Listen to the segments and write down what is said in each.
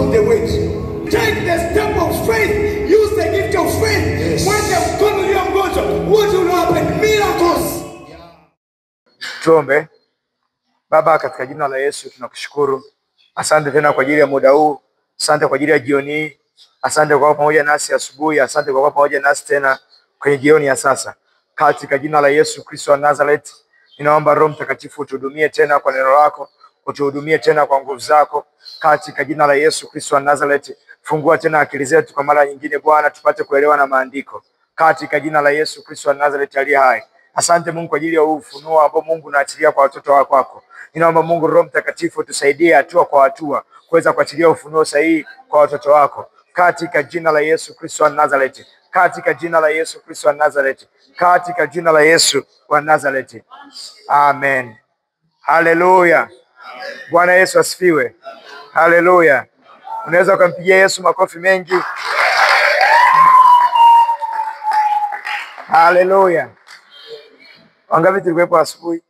of the word. Take the step of faith. Use the gift of faith. Yes. When the God will your God, what will happen? Miracles. Tuombe. Baba, katika jina la Yesu tunakushukuru. Asante tena kwa ajili ya muda huu. Asante kwa ajili ya jioni hii. Asante kwa kuwa pamoja nasi asubuhi. Asante kwa kuwa pamoja nasi tena kwenye jioni ya sasa. Katika jina la Yesu Kristo wa Nazareth, ninaomba Roho Mtakatifu utuhudumie tena kwa neno lako, utuhudumie tena kwa nguvu zako. Katika jina la Yesu Kristo wa Nazareth, fungua tena akili zetu kwa mara nyingine Bwana, tupate kuelewa na maandiko. Katika jina la Yesu Kristo wa Nazareth aliye hai. Asante Mungu kwa ajili ya ufunuo ambao Mungu unaachilia kwa watoto wako. Ninaomba Mungu Roho Mtakatifu tusaidie hatua kwa hatua kuweza kuachilia ufunuo sahihi kwa watoto wako. Katika jina la Yesu Kristo wa Nazareth. Katika jina la Yesu Kristo wa Nazareth. Katika jina la Yesu wa Nazareth. Amen. Haleluya. Bwana Yesu asifiwe. Haleluya. Unaweza kumpigia Yesu makofi mengi. Haleluya. Wangapi tulikuwepo asubuhi?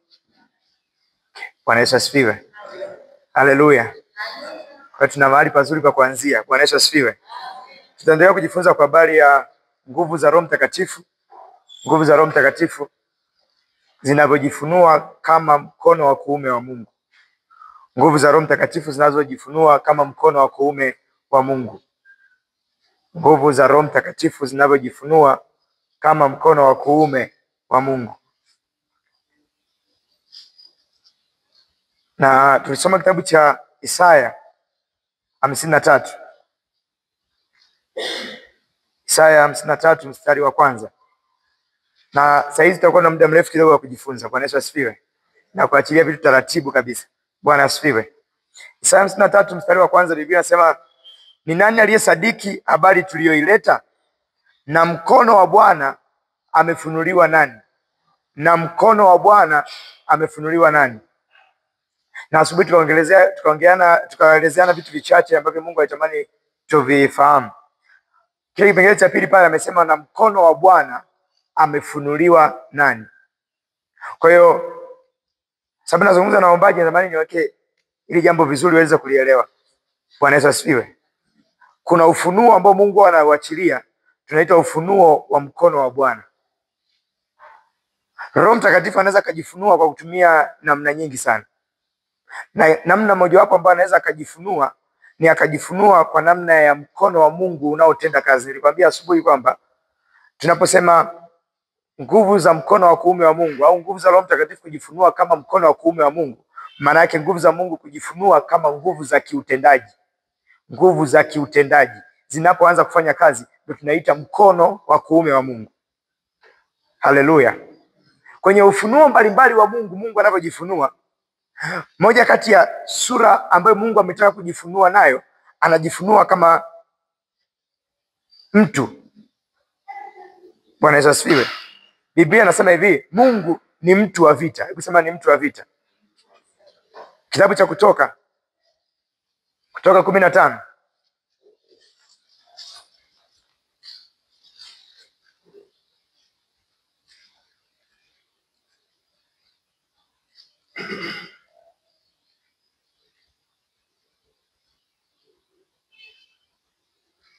Bwana Yesu asifiwe. Haleluya. Kwa tuna mahali pazuri pa kuanzia. Bwana Yesu asifiwe. Tutaendelea kujifunza kwa habari ya nguvu za Roho Mtakatifu. Nguvu za Roho Mtakatifu zinavyojifunua kama mkono wa kuume wa Mungu. Nguvu za Roho Mtakatifu zinazojifunua kama mkono wa kuume wa Mungu. Nguvu za Roho Mtakatifu zinavyojifunua kama mkono wa kuume wa Mungu. Na tulisoma kitabu cha Isaya 53. Isaya 53 mstari wa kwanza. Na sasa hizi tutakuwa na muda mrefu kidogo wa kujifunza. Bwana Yesu asifiwe. Na kuachilia vitu taratibu kabisa. Bwana asifiwe. Isaya 53 mstari wa kwanza, Biblia inasema, ni nani aliyesadiki habari tuliyoileta? Na mkono wa Bwana amefunuliwa nani? Na mkono wa Bwana amefunuliwa nani? Na asubuhi tukaelezeana vitu vichache ambavyo Mungu alitamani tuvifahamu. Kile kipengele cha pili pale amesema na mkono wa Bwana amefunuliwa nani? Kwa hiyo sababu nazungumza na waombaji, natamani niweke ili jambo vizuri waweze kulielewa. Bwana Yesu asifiwe. Kuna ufunuo ambao Mungu anauachilia, tunaita ufunuo wa mkono wa Bwana. Roho Mtakatifu anaweza kujifunua kwa kutumia namna nyingi sana. Na namna mojawapo ambayo anaweza akajifunua ni akajifunua kwa namna ya mkono wa Mungu unaotenda kazi. Nilikwambia asubuhi kwamba tunaposema nguvu za mkono wa kuume wa Mungu au nguvu za Roho Mtakatifu kujifunua kama mkono wa kuume wa Mungu, maana yake nguvu za Mungu kujifunua kama nguvu za kiutendaji. Nguvu za kiutendaji zinapoanza kufanya kazi ndio tunaita mkono wa kuume wa Mungu. Haleluya. Kwenye ufunuo mbalimbali wa Mungu, Mungu anapojifunua, moja kati ya sura ambayo Mungu ametaka kujifunua nayo, anajifunua kama mtu. Bwana Yesu asifiwe. Biblia inasema hivi, Mungu ni mtu wa vita. Hebu sema ni mtu wa vita. Kitabu cha Kutoka 15.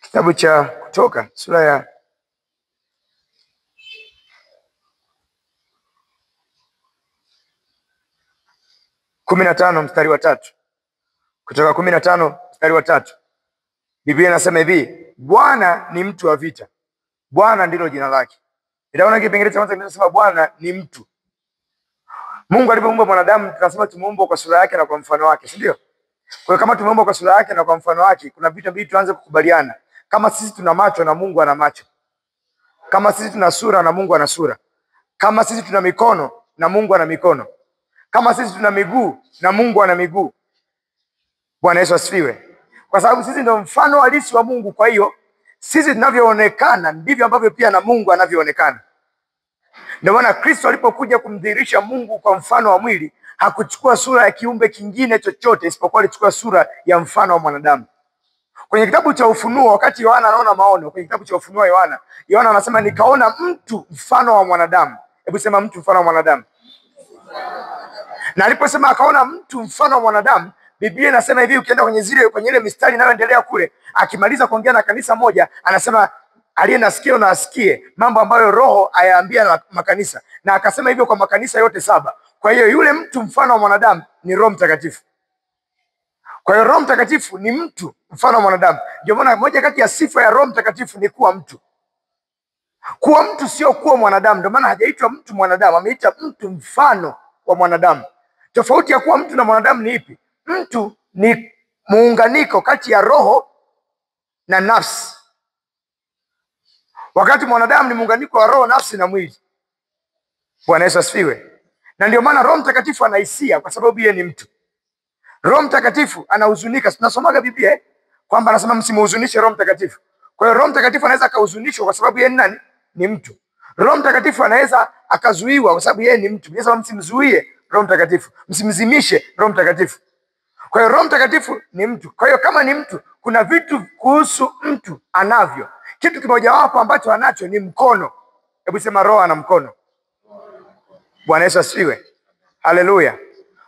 Kitabu cha Kutoka sura ya 15 mstari wa 3. Kutoka 15 mstari wa 3. Biblia inasema hivi, Bwana ni mtu wa vita. Bwana ndilo jina lake. Nitaona kipengele cha kwanza kinasema Bwana ni mtu. Mungu alipoumba mwanadamu tunasema tumeumba kwa sura yake na kwa mfano wake, si ndio? Kwa hiyo kama tumeumba kwa sura yake na kwa mfano wake, kuna vitu mbili tuanze kukubaliana. Kama sisi tuna macho na Mungu ana macho. Kama sisi tuna sura na Mungu ana sura. Kama sisi tuna mikono na Mungu ana mikono. Kama sisi tuna miguu na Mungu ana miguu. Bwana Yesu asifiwe. Kwa sababu sisi ndio mfano halisi wa Mungu, kwa hiyo sisi tunavyoonekana ndivyo ambavyo pia na Mungu anavyoonekana. Ndio maana Kristo alipokuja kumdhihirisha Mungu kwa mfano wa mwili, hakuchukua sura ya kiumbe kingine chochote isipokuwa alichukua sura ya mfano wa mwanadamu. Kwenye kitabu cha Ufunuo, wakati Yohana anaona maono, kwenye kitabu cha Ufunuo Yohana anasema nikaona mtu mfano wa mwanadamu. Hebu sema mtu mfano wa mwanadamu. Na aliposema akaona mtu mfano wa mwanadamu, Biblia inasema hivi, ukienda kwenye ile mistari inayoendelea kule, akimaliza kuongea na kanisa moja, anasema aliye na sikio na asikie mambo ambayo Roho ayaambia na makanisa, na akasema hivyo kwa makanisa yote 7. Kwa hiyo yule mtu mfano wa mwanadamu ni Roho Mtakatifu. Kwa hiyo Roho Mtakatifu ni mtu mfano wa mwanadamu. Ndio maana moja kati ya sifa ya Roho Mtakatifu ni kuwa mtu. Kuwa mtu sio kuwa mwanadamu. Ndio maana hajaitwa mtu mwanadamu, ameita mtu mfano wa mwanadamu. Tofauti ya kuwa mtu na mwanadamu ni ipi? Mtu ni muunganiko kati ya roho na nafsi, wakati mwanadamu ni muunganiko wa roho, nafsi na mwili. Bwana Yesu asifiwe. Na ndio maana Roho Mtakatifu ana hisia, kwa sababu yeye ni mtu. Roho Mtakatifu anahuzunika. Tunasomaga Biblia kwamba anasema msimuhuzunishe Roho Mtakatifu. Kwa hiyo Roho Mtakatifu anaweza akahuzunishwa kwa sababu yeye ni nani? Ni mtu. Roho Mtakatifu anaweza akazuiwa kwa sababu yeye ni mtu. Yesu anasema msimzuie Roho Mtakatifu, msimzimishe Roho Mtakatifu. Kwa hiyo Roho Mtakatifu ni mtu. Kwa hiyo kama ni mtu, kuna vitu kuhusu mtu anavyo. Kitu kimojawapo ambacho anacho ni mkono. Hebu sema Roho ana mkono. Bwana Yesu asifiwe. Haleluya.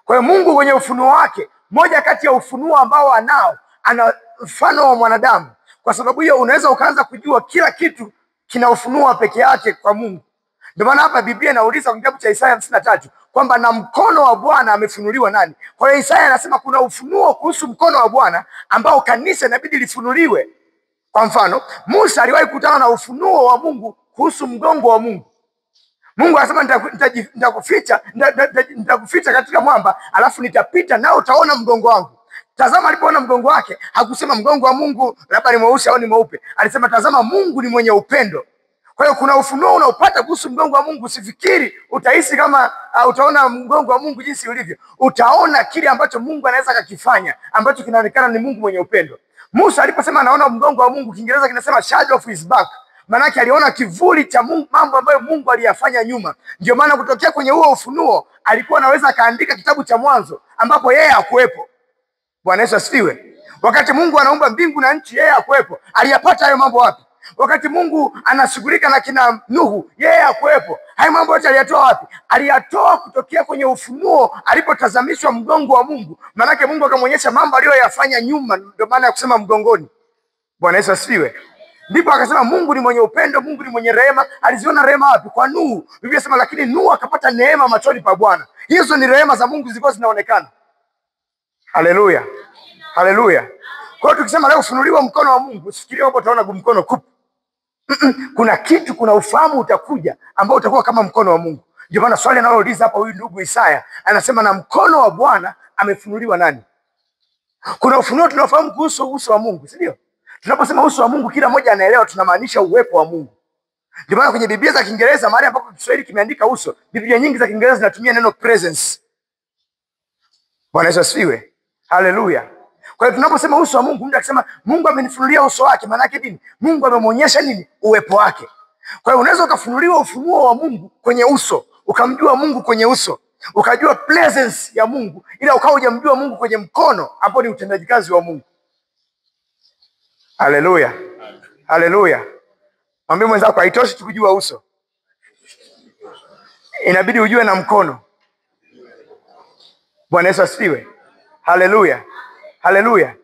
Kwa hiyo Mungu kwenye ufunuo wake, moja kati ya ufunuo ambao anao, ana mfano wa mwanadamu. Kwa sababu hiyo unaweza ukaanza kujua kila kitu kina ufunuo peke yake kwa Mungu. Ndio maana hapa Biblia inauliza kwenye kitabu cha Isaya 53 kwamba na mkono wa Bwana amefunuliwa nani? Kwa hiyo Isaya anasema kuna ufunuo kuhusu mkono wa Bwana ambao kanisa inabidi lifunuliwe. Kwa mfano, Musa aliwahi kukutana na ufunuo wa Mungu kuhusu mgongo wa Mungu. Mungu anasema nitakuficha katika mwamba, alafu nitapita nao utaona mgongo wangu. Tazama, alipoona mgongo wake hakusema mgongo wa Mungu labda ni mweusi au ni mweupe. Alisema tazama, Mungu ni mwenye upendo. Kwa hiyo kuna ufunuo unaopata kuhusu mgongo wa Mungu. Usifikiri utahisi kama utaona mgongo wa Mungu jinsi ulivyo. Utaona kile ambacho Mungu anaweza kukifanya, ambacho kinaonekana ni Mungu mwenye upendo. Musa aliposema anaona mgongo wa Mungu, Kiingereza kinasema shadow of his back. Maanake aliona kivuli cha Mungu, mambo ambayo Mungu aliyafanya nyuma. Ndio maana kutokea kwenye huo ufunuo alikuwa anaweza akaandika kitabu cha Mwanzo ambapo yeye hakuwepo. Bwana Yesu asifiwe. Wakati Mungu anaumba mbingu na nchi, yeye hakuwepo. Aliyapata hayo mambo wapi? Wakati Mungu anashughulika na kina Nuhu, yeye hakuwepo. Hayo mambo yote aliyatoa wapi? Aliyatoa kutokea kwenye ufunuo alipotazamishwa mgongo wa Mungu. Maanake Mungu akamwonyesha mambo aliyoyafanya nyuma, ndio maana ya kusema mgongoni. Bwana Yesu asifiwe. Ndipo akasema Mungu ni mwenye upendo, Mungu ni mwenye rehema. Aliziona rehema wapi? Kwa Nuhu. Biblia inasema lakini Nuhu akapata neema machoni pa Bwana. Hizo ni rehema za Mungu zilikuwa zinaonekana. Haleluya. Haleluya. Kwa hiyo tukisema leo ufunuliwa mkono wa Mungu, usifikirie hapo utaona mkono kupu. Kuna kitu, kuna ufahamu utakuja ambao utakuwa kama mkono wa Mungu. Ndio maana swali analouliza hapa huyu ndugu Isaya, anasema na mkono wa Bwana amefunuliwa nani? Kuna ufunuo tunaofahamu kuhusu uso wa Mungu, si ndio? Tunaposema uso wa Mungu kila mmoja anaelewa tunamaanisha uwepo wa Mungu. Ndio maana kwenye Biblia za Kiingereza mahali ambapo Kiswahili kimeandika uso, Biblia nyingi za Kiingereza zinatumia neno presence. Bwana Yesu asifiwe. Haleluya. Kwa hiyo tunaposema uso wa Mungu, mtu akisema Mungu amenifunulia uso wake, maana yake nini? Mungu amemwonyesha nini? Uwepo wake. Kwa hiyo unaweza ukafunuliwa ufunuo wa Mungu kwenye uso, ukamjua Mungu kwenye uso, ukajua presence ya Mungu, ila ukawa hujamjua Mungu kwenye mkono, hapo ni utendaji kazi wa Mungu. Haleluya. Haleluya. Mwambie mwenzako haitoshi tukujua uso, inabidi ujue na mkono. Bwana Yesu asifiwe. Haleluya. Haleluya.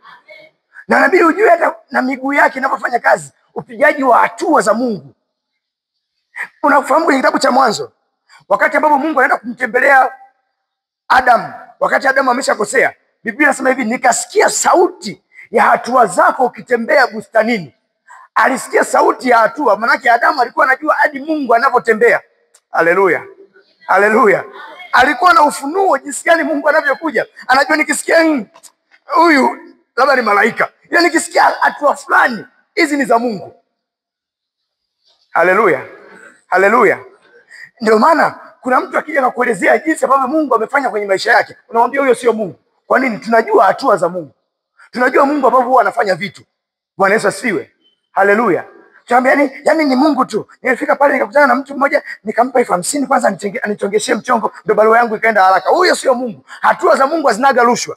Na inabidi ujue hata na miguu yake inapofanya kazi, upigaji wa hatua za Mungu. Unafahamu kwenye kitabu cha Mwanzo, wakati ambapo Mungu anaenda kumtembelea Adam, wakati Adam ameshakosea, Biblia inasema hivi, nikasikia sauti ya hatua zako ukitembea bustanini. Alisikia sauti ya hatua, manake Adamu alikuwa anajua hadi Mungu anavyotembea. Haleluya. Haleluya. Alikuwa na ufunuo jinsi gani Mungu anavyokuja. Anajua nikisikia huyu labda ni malaika, ila nikisikia hatua fulani hizi ni za Mungu. Haleluya. Haleluya. Ndio maana kuna mtu akija na kuelezea jinsi ambavyo Mungu amefanya kwenye maisha yake, unamwambia huyo sio Mungu. Kwa nini? Tunajua hatua za Mungu. Tunajua Mungu ambavyo huwa anafanya vitu. Bwana Yesu asifiwe. Haleluya. Tuambia yani ni Mungu tu. Nilifika pale nikakutana na mtu mmoja, nikampa 50 kwanza anichongeshie mchongo, ndio barua yangu ikaenda haraka. Huyo sio Mungu. Hatua za Mungu hazinaga rushwa.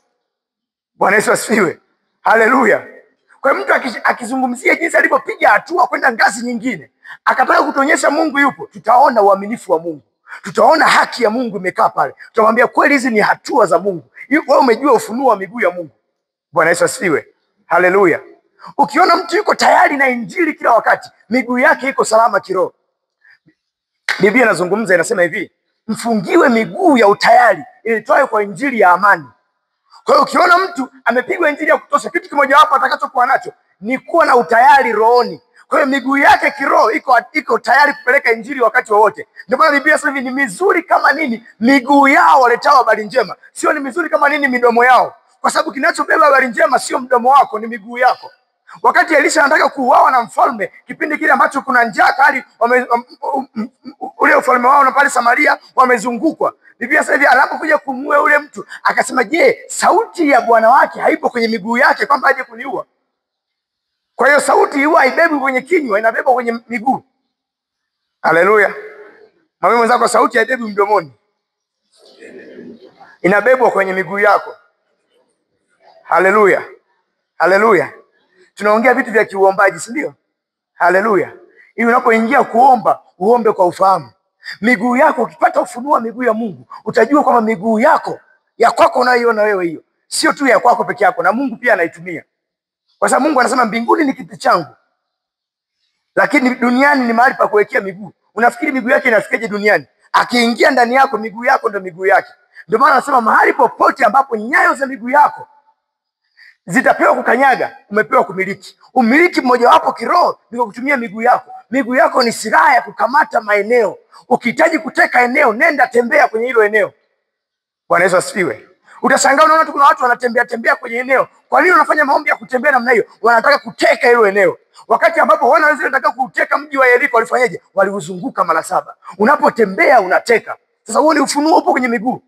Bwana Yesu asifiwe. Haleluya. Kwa mtu akizungumzia jinsi alivyopiga hatua kwenda ngazi nyingine, akataka kutuonyesha Mungu yupo, tutaona uaminifu wa Mungu. Tutaona haki ya Mungu imekaa pale. Tutamwambia kweli hizi ni hatua za Mungu. Wewe umejua ufunuo wa miguu ya Mungu. Bwana Yesu asifiwe. Haleluya. Ukiona mtu yuko tayari na injili kila wakati, miguu yake iko salama kiroho. Biblia inazungumza, inasema hivi, mfungiwe miguu ya utayari ilitoayo kwa injili ya amani. Kwa hiyo ukiona mtu amepigwa injili ya kutosha, kitu kimoja wapo atakachokuwa nacho ni kuwa na utayari rohoni. Kwa hiyo miguu yake kiroho iko tayari kupeleka injili wakati wowote. Ndio maana Biblia sasa hivi ni mizuri kama nini miguu yao waletao habari njema, sio ni mizuri kama nini midomo yao, kwa sababu kinachobeba habari njema sio mdomo wako, ni miguu yako. Wakati Elisha anataka kuuawa na mfalme, kipindi kile ambacho kuna njaa kali, ule ufalme wao na pale Samaria wamezungukwa, Biblia sasa hivi anapokuja kumuua ule mtu akasema, je, sauti ya bwana wake haipo kwenye miguu yake kwamba aje kuniua? Kwa hiyo sauti huwa haibebwi kwenye kinywa, inabebwa kwenye miguu. Haleluya. Mwambie mwenzako sauti haibebwi mdomoni, inabebwa kwenye miguu yako. Haleluya. Haleluya. Tunaongea vitu vya kiuombaji, si ndio? Haleluya. Ili unapoingia kuomba, uombe kwa ufahamu. Miguu yako, ukipata ufunuo wa miguu ya Mungu, utajua kwamba miguu yako ya kwako unayoiona wewe, hiyo sio tu ya kwako peke yako, na Mungu pia anaitumia. Kwa sababu Mungu anasema mbinguni ni kiti changu, lakini duniani ni mahali pa kuwekea miguu. Unafikiri miguu yake inafikaje duniani? Akiingia ndani yako, miguu yako ndio miguu yake. Ndio maana anasema mahali popote ambapo nyayo za miguu yako zitapewa kukanyaga, umepewa kumiliki. Umiliki mmoja wapo kiroho ni kutumia miguu yako. Miguu yako ni silaha ya kukamata maeneo. Ukihitaji kuteka eneo, nenda tembea kwenye hilo eneo. Bwana Yesu asifiwe. Utashangaa unaona tu kuna watu wanatembea kwenye eneo. Kwa nini wanafanya maombi ya kutembea namna hiyo? Wanataka kuteka hilo eneo. Wakati ambapo wana Israeli wanataka kuteka mji wa Yeriko, walifanyaje? Waliuzunguka mara 7. Unapotembea unateka. Sasa huo ni ufunuo, upo kwenye miguu.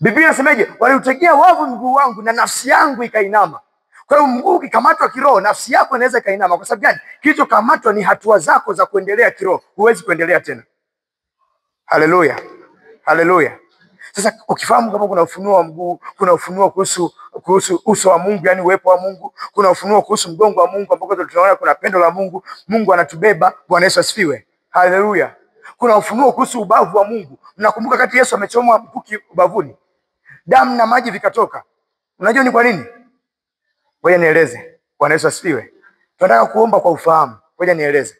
Biblia inasemaje? Waliutegea wavu mguu wangu na nafsi yangu ikainama. Kwa hiyo mguu ukikamatwa kiroho, nafsi yako inaweza ikainama. Kwa sababu gani? Kilichokamatwa ni hatua zako za kuendelea kiroho. Huwezi kuendelea tena. Haleluya. Haleluya. Sasa ukifahamu kama kuna ufunuo wa mguu, kuna ufunuo kuhusu uso wa Mungu, yani uwepo wa Mungu, kuna ufunuo kuhusu mgongo wa Mungu ambapo tunaona kuna pendo la Mungu, Mungu anatubeba. Bwana Yesu asifiwe. Haleluya. Kuna ufunuo kuhusu ubavu wa Mungu. Mnakumbuka kati Yesu amechomwa mkuki ubavuni, damu na maji vikatoka. Unajua ni kwa nini? Ngoja nieleze. Bwana Yesu asifiwe. Tunataka kuomba kwa ufahamu. Ngoja nieleze.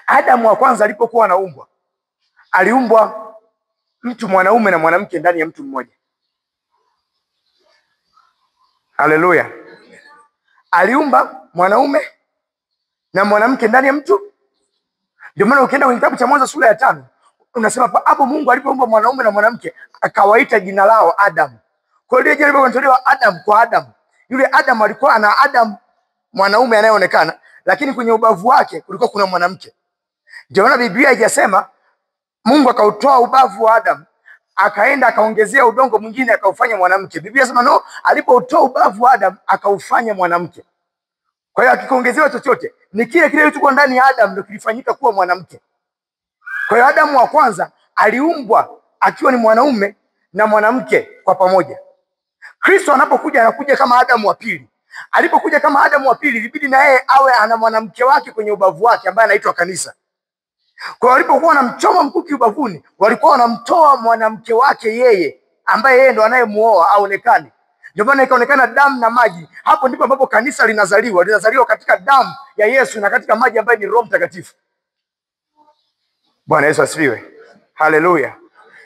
Adamu wa kwanza alipokuwa anaumbwa, aliumbwa mtu mwanaume na mwanamke ndani ya mtu mmoja. Haleluya. Aliumba mwanaume na mwanamke ndani ya mtu. Ndio maana ukienda kwenye kitabu cha Mwanzo sura ya 5 unasema hapo Mungu alipoumba mwanaume na mwanamke akawaita jina lao Adam. Kwa hiyo ile ilipotolewa Adam kwa Adam, yule Adam alikuwa ana Adam mwanaume anayeonekana, lakini kwenye ubavu wake kulikuwa kuna mwanamke. Ndio maana Biblia inasema Mungu akautoa ubavu wa Adam, akaenda akaongezea udongo mwingine akaufanya mwanamke. Biblia inasema no, alipoutoa ubavu wa Adam akaufanya mwanamke. Kwa hiyo akikuongezewa chochote, ni kile kile kilichokuwa ndani ya Adam ndio kilifanyika kuwa mwanamke. Kwa hiyo Adamu wa kwanza aliumbwa akiwa ni mwanaume na mwanamke kwa pamoja. Kristo anapokuja anakuja kama Adamu wa pili. Alipokuja kama Adamu wa pili, ilibidi na yeye awe ana mwanamke wake kwenye ubavu wake ambaye anaitwa kanisa. Kwa hiyo walipokuwa wanamchoma mkuki ubavuni, walikuwa wanamtoa mwanamke wake yeye, ambaye yeye ndo anayemuoa aonekane. Ndio maana ikaonekana damu na maji. Hapo ndipo ambapo kanisa linazaliwa. Linazaliwa katika damu ya Yesu na katika maji ambayo ni Roho Mtakatifu. Bwana Yesu asifiwe. Haleluya.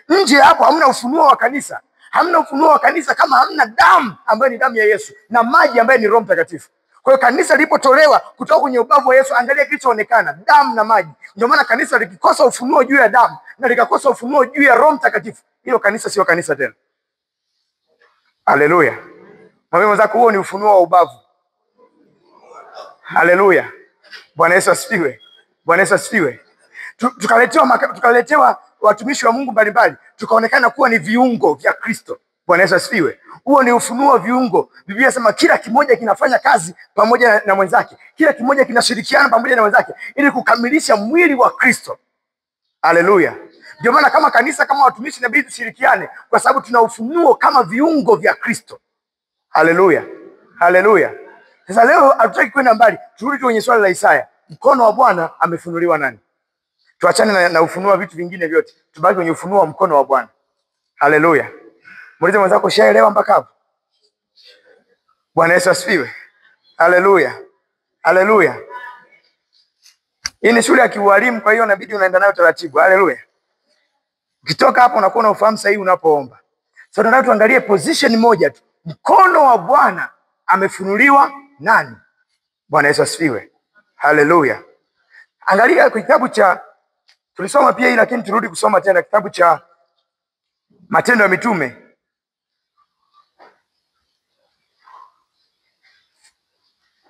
Nje hapo hamna ufunuo wa kanisa. Hamna ufunuo wa kanisa kama hamna damu ambayo ni damu ya Yesu na maji ambayo ni Roho Mtakatifu. Kwa hiyo kanisa lilipotolewa kutoka kwenye ubavu wa Yesu, angalia kilichoonekana, damu na maji. Ndio maana kanisa likikosa ufunuo juu ya damu na likakosa ufunuo juu ya Roho Mtakatifu, hilo kanisa sio kanisa tena. Haleluya. Mwambie mwenzako huo ni ufunuo wa ubavu. Haleluya. Bwana Yesu asifiwe. Bwana Yesu asifiwe. Tukaletewa watumishi wa Mungu mbalimbali, tukaonekana kuwa ni viungo vya Kristo. Bwana Yesu asifiwe. Huo ni ufunuo wa viungo. Biblia inasema kila kimoja kinafanya kazi pamoja na mwenzake. Kila kimoja kinashirikiana pamoja na mwenzake ili kukamilisha mwili wa Kristo. Haleluya. Ndio maana kama kanisa, kama watumishi, inabidi tushirikiane kwa sababu tuna ufunuo kama viungo vya Kristo. Haleluya. Haleluya. Sasa leo hatutaki kwenda mbali. Turudi kwenye swali la Isaya. Mkono wa Bwana amefunuliwa nani? Tuachane na ufunuo wa vitu vingine vyote. Tubaki kwenye ufunuo wa mkono wa Bwana. Haleluya. Muulize mwenzako, ushaelewa mpaka hapo? Bwana Yesu asifiwe. Haleluya. Haleluya. Hii ni shule ya kiualimu, kwa hiyo inabidi unaenda nayo taratibu. Haleluya. Ukitoka hapo unakuwa na ufahamu sahihi unapoomba. Sasa tunataka tuangalie position moja tu. Mkono wa Bwana amefunuliwa nani? Bwana Yesu asifiwe. Haleluya. Angalia kwa kitabu cha, tulisoma pia hii lakini turudi kusoma tena kitabu cha Matendo ya Mitume.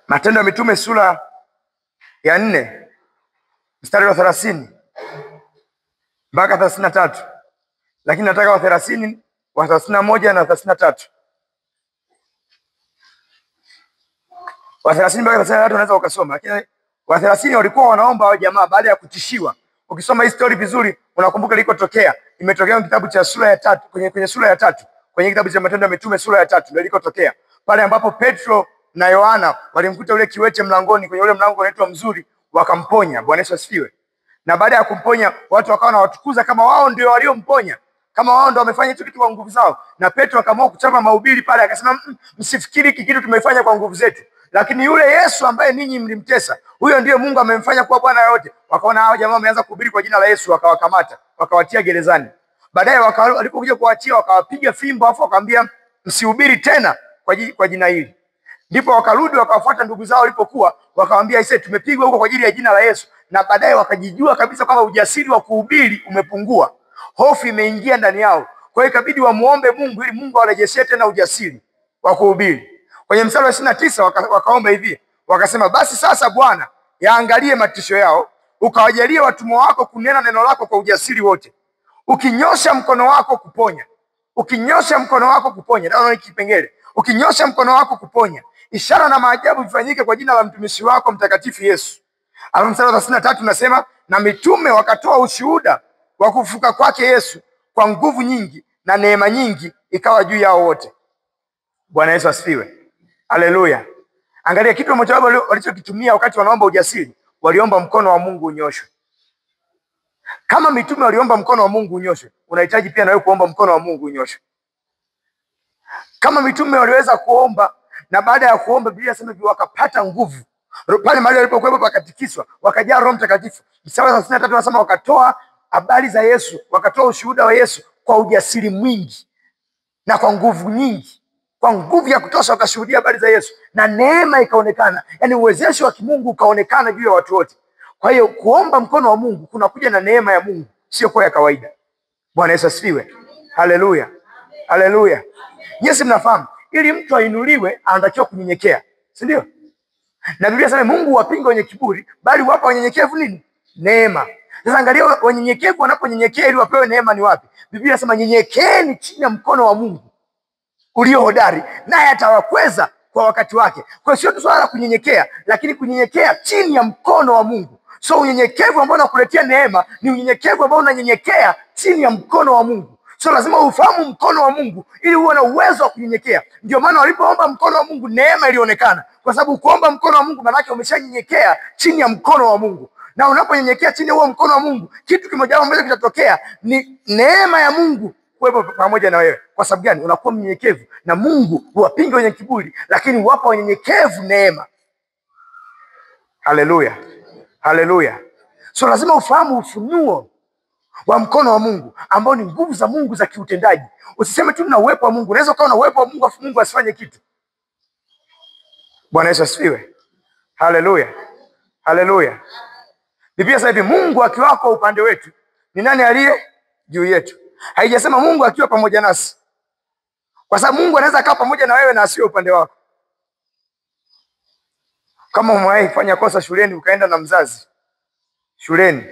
Matendo ya Mitume sura ya 4 mstari wa 30 mpaka 33. Lakini nataka wa 30, wa 31 na 33. Wa 30 mpaka 33 unaweza ukasoma, lakini wa 30 walikuwa wanaomba hao jamaa baada ya kutishiwa. Ukisoma hii story vizuri unakumbuka ilikotokea. Imetokea kwenye kitabu cha sura ya 3, kwenye sura ya 3, kwenye kitabu cha Matendo ya Mitume sura ya 3 ndio ilikotokea. Pale ambapo Petro na Yohana walimkuta yule kiwete mlangoni, kwenye ule mlango unaitwa Mzuri, wakamponya. Bwana Yesu asifiwe. Na baada ya kumponya watu wakawa wanawatukuza kama wao ndio waliomponya, kama wao ndio wamefanya hicho kitu kwa nguvu zao. Na Petro akaamua kuchapa mahubiri pale, akasema msifikiri hiki kitu tumefanya kwa nguvu zetu, lakini yule Yesu ambaye ninyi mlimtesa, huyo ndiye Mungu amemfanya kuwa Bwana yote. Wakaona hao jamaa wameanza kuhubiri kwa jina la Yesu, wakawakamata, wakawatia gerezani. Baadaye walipokuja kuachia, wakawapiga fimbo, afu wakaambia msihubiri tena kwa jina hili. Ndipo wakarudi wakawafuata ndugu zao walipokuwa, wakawaambia ise tumepigwa huko kwa ajili ya jina la Yesu. Na baadaye wakajijua kabisa kwamba ujasiri wa kuhubiri umepungua, hofu imeingia ndani yao. Kwa hiyo ikabidi wamuombe Mungu ili Mungu awarejeshe tena ujasiri wa kuhubiri. Kwenye mstari wa 29 wakaomba hivi, wakasema basi sasa Bwana, yaangalie matisho yao, ukawajalie watumwa wako kunena neno lako kwa ujasiri wote, ukinyosha mkono wako kuponya. Ukinyosha mkono wako kuponya, ndio kipengele. Ukinyosha mkono wako kuponya, ishara na maajabu vifanyike kwa jina la mtumishi wako mtakatifu Yesu. Alafu mstari wa 33 nasema, na mitume wakatoa ushuhuda wa kufufuka kwake Yesu kwa nguvu nyingi, na neema nyingi ikawa juu yao wote. Bwana Yesu asifiwe. Haleluya. Angalia kitu mmoja wao walichokitumia wakati wanaomba ujasiri, waliomba mkono wa Mungu unyoshwe. Kama mitume waliomba mkono wa Mungu unyoshwe, unahitaji pia na wewe kuomba mkono wa Mungu unyoshwe. Kama mitume waliweza kuomba, na baada ya kuomba Biblia inasema wakapata nguvu. Pale mahali walipokuwa pakatikiswa, wakajaa Roho Mtakatifu. Mstari wa 33 unasema wakatoa habari za Yesu, wakatoa ushuhuda wa Yesu kwa ujasiri mwingi na kwa nguvu nyingi. Kwa nguvu ya kutosha wakashuhudia habari za Yesu, na neema ikaonekana. Yaani uwezesho wa kimungu ukaonekana juu ya watu wote. Kwa hiyo kuomba mkono wa Mungu kunakuja na neema ya Mungu, sio kwa ya kawaida. Bwana Yesu asifiwe. Haleluya. Haleluya. Yesu mnafahamu, ili mtu ainuliwe anatakiwa kunyenyekea, si ndio? Na Biblia inasema Mungu wapinga wenye kiburi, bali wapa wanyenyekevu nini? Neema. Sasa angalia wanyenyekevu wanaponyenyekea ili wapewe neema ni wapi? Biblia inasema nyenyekeeni chini ya mkono wa Mungu ulio hodari, naye atawakweza kwa wakati wake. Kwa hiyo sio tu swala la kunyenyekea, lakini kunyenyekea chini ya mkono wa Mungu. So unyenyekevu ambao unakuletea neema ni unyenyekevu ambao unanyenyekea chini ya mkono wa Mungu. So lazima ufahamu mkono wa Mungu ili uwe na uwezo wa kunyenyekea. Ndio maana walipoomba mkono wa Mungu neema ilionekana, kwa sababu kuomba mkono wa Mungu maana yake umeshanyenyekea chini ya mkono wa Mungu. Na unaponyenyekea chini ya huo mkono wa Mungu, kitu kimoja ambacho kitatokea ni neema ya Mungu kuwepo pamoja na wewe. Kwa sababu gani? Unakuwa mnyenyekevu, na Mungu huwapinga wenye kiburi, lakini huwapa wanyenyekevu neema. Haleluya. Haleluya. So lazima ufahamu ufunuo wa mkono wa Mungu ambao ni nguvu za Mungu za kiutendaji. Usiseme tu na uwepo wa Mungu. Unaweza kuwa na uwepo wa Mungu afu Mungu asifanye kitu. Bwana Yesu asifiwe. Haleluya. Haleluya. Biblia sasa hivi Mungu akiwa kwa upande wetu, ni nani aliye juu yetu? Haijasema Mungu akiwa pamoja nasi. Kwa sababu Mungu anaweza kaa pamoja na wewe na asiwe upande wako. Kama umewahi kufanya kosa shuleni ukaenda na mzazi shuleni,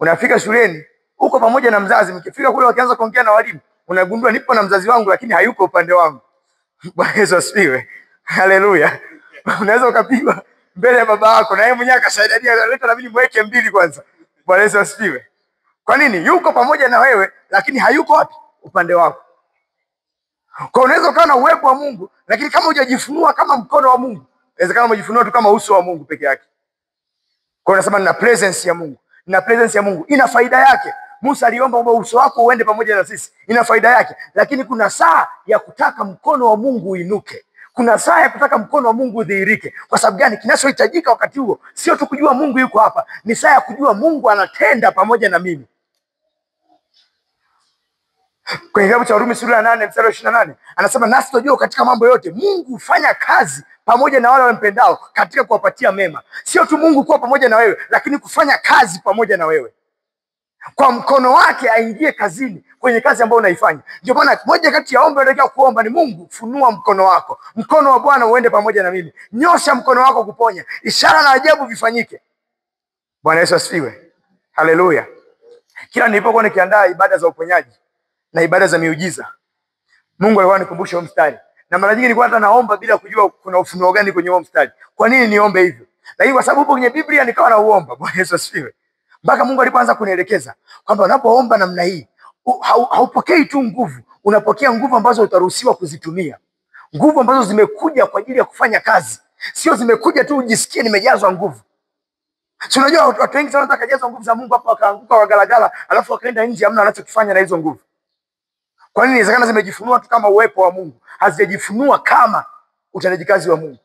unafika shuleni uko pamoja na mzazi, mkifika kule wakianza kuongea na walimu, unagundua nipo na mzazi wangu lakini hayuko upande wangu. Bwana Yesu asifiwe. Haleluya. Unaweza ukapigwa mbele ya baba yako na yeye mwenyewe akasaidia, leta na mimi mweke mbili kwanza. Bwana Yesu asifiwe. Kwa nini? Yuko pamoja na wewe lakini hayuko wapi? Upande wako. Kwa unaweza ukawa na uwepo wa Mungu lakini kama hujajifunua kama mkono wa Mungu, inawezekana umejifunua tu kama uso wa Mungu peke yake. Kwa unasema nina presence ya Mungu. na presence ya Mungu ina faida yake. Musa aliomba kwamba uso wako uende pamoja na sisi, ina faida yake. Lakini kuna saa ya kutaka mkono wa Mungu uinuke. Kuna saa ya kutaka mkono wa Mungu udhihirike. Kwa sababu gani? Kinachohitajika wakati huo sio tu kujua Mungu yuko hapa, ni saa ya kujua Mungu anatenda pamoja na mimi. Kwenye kitabu cha Warumi sura ya 8 mstari wa 28 anasema, nasi tunajua katika mambo yote Mungu hufanya kazi pamoja na wale wampendao katika kuwapatia mema. Sio tu Mungu kuwa pamoja na wewe, lakini kufanya kazi pamoja na wewe. Kwa mkono wake aingie kazini, kwenye kazi ambayo unaifanya. Ndio maana moja kati ya ombi unatakiwa kuomba ni, Mungu funua mkono wako. Mkono wa Bwana uende pamoja na mimi. Nyosha mkono wako kuponya. Ishara na ajabu vifanyike. Bwana Yesu asifiwe. Haleluya. Kila nilipokuwa nikiandaa ibada za uponyaji na ibada za miujiza, Mungu alikuwa anikumbusha huo mstari. Na mara nyingi nilikuwa hata naomba bila kujua kuna ufunuo gani kwenye huo mstari. Kwa nini niombe hivyo? Lakini kwa sababu kwenye Biblia nikawa nauomba. Bwana Yesu asifiwe. Mpaka Mungu alipoanza kunielekeza kwamba unapoomba namna hii haupokei tu nguvu, unapokea nguvu ambazo utaruhusiwa kuzitumia. Nguvu ambazo zimekuja kwa ajili ya kufanya kazi. Sio zimekuja tu ujisikie nimejazwa nguvu. Si unajua watu wengi sana wanataka kujazwa nguvu za Mungu, hapo wakaanguka wagalagala, alafu wakaenda nje hamna anachokifanya na hizo nguvu. Kwa nini? Inawezekana zimejifunua tu kama uwepo wa Mungu, hazijajifunua kama utendaji kazi wa Mungu.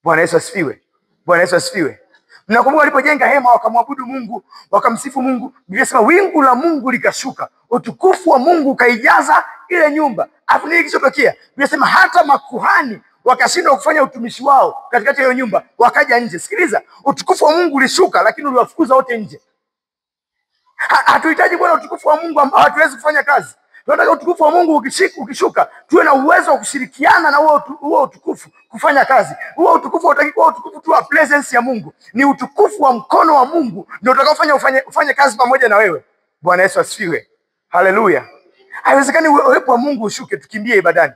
Bwana Yesu asifiwe. Bwana Yesu asifiwe. Mnakumbuka walipojenga hema wakamwabudu Mungu, wakamsifu Mungu. Biblia inasema wingu la Mungu likashuka, utukufu wa Mungu ukaijaza ile nyumba. Alafu nini kilichotokea? Biblia inasema hata makuhani wakashindwa kufanya utumishi wao katikati ya hiyo nyumba, wakaja nje. Sikiliza, utukufu wa Mungu ulishuka, lakini uliwafukuza wote nje. Hatuhitaji kuwa na utukufu wa Mungu ambao hatuwezi kufanya kazi. Tunataka utukufu wa Mungu ukishuka, tuwe na uwezo wa kushirikiana na huo utukufu kufanya kazi. Huo utukufu hautaki kuwa utukufu tu wa presence ya Mungu, ni utukufu wa mkono wa Mungu ndio utakaofanya ufanye kazi pamoja na wewe. Bwana Yesu asifiwe. Haleluya. Haiwezekani uwepo wa Mungu ushuke tukimbie ibadani.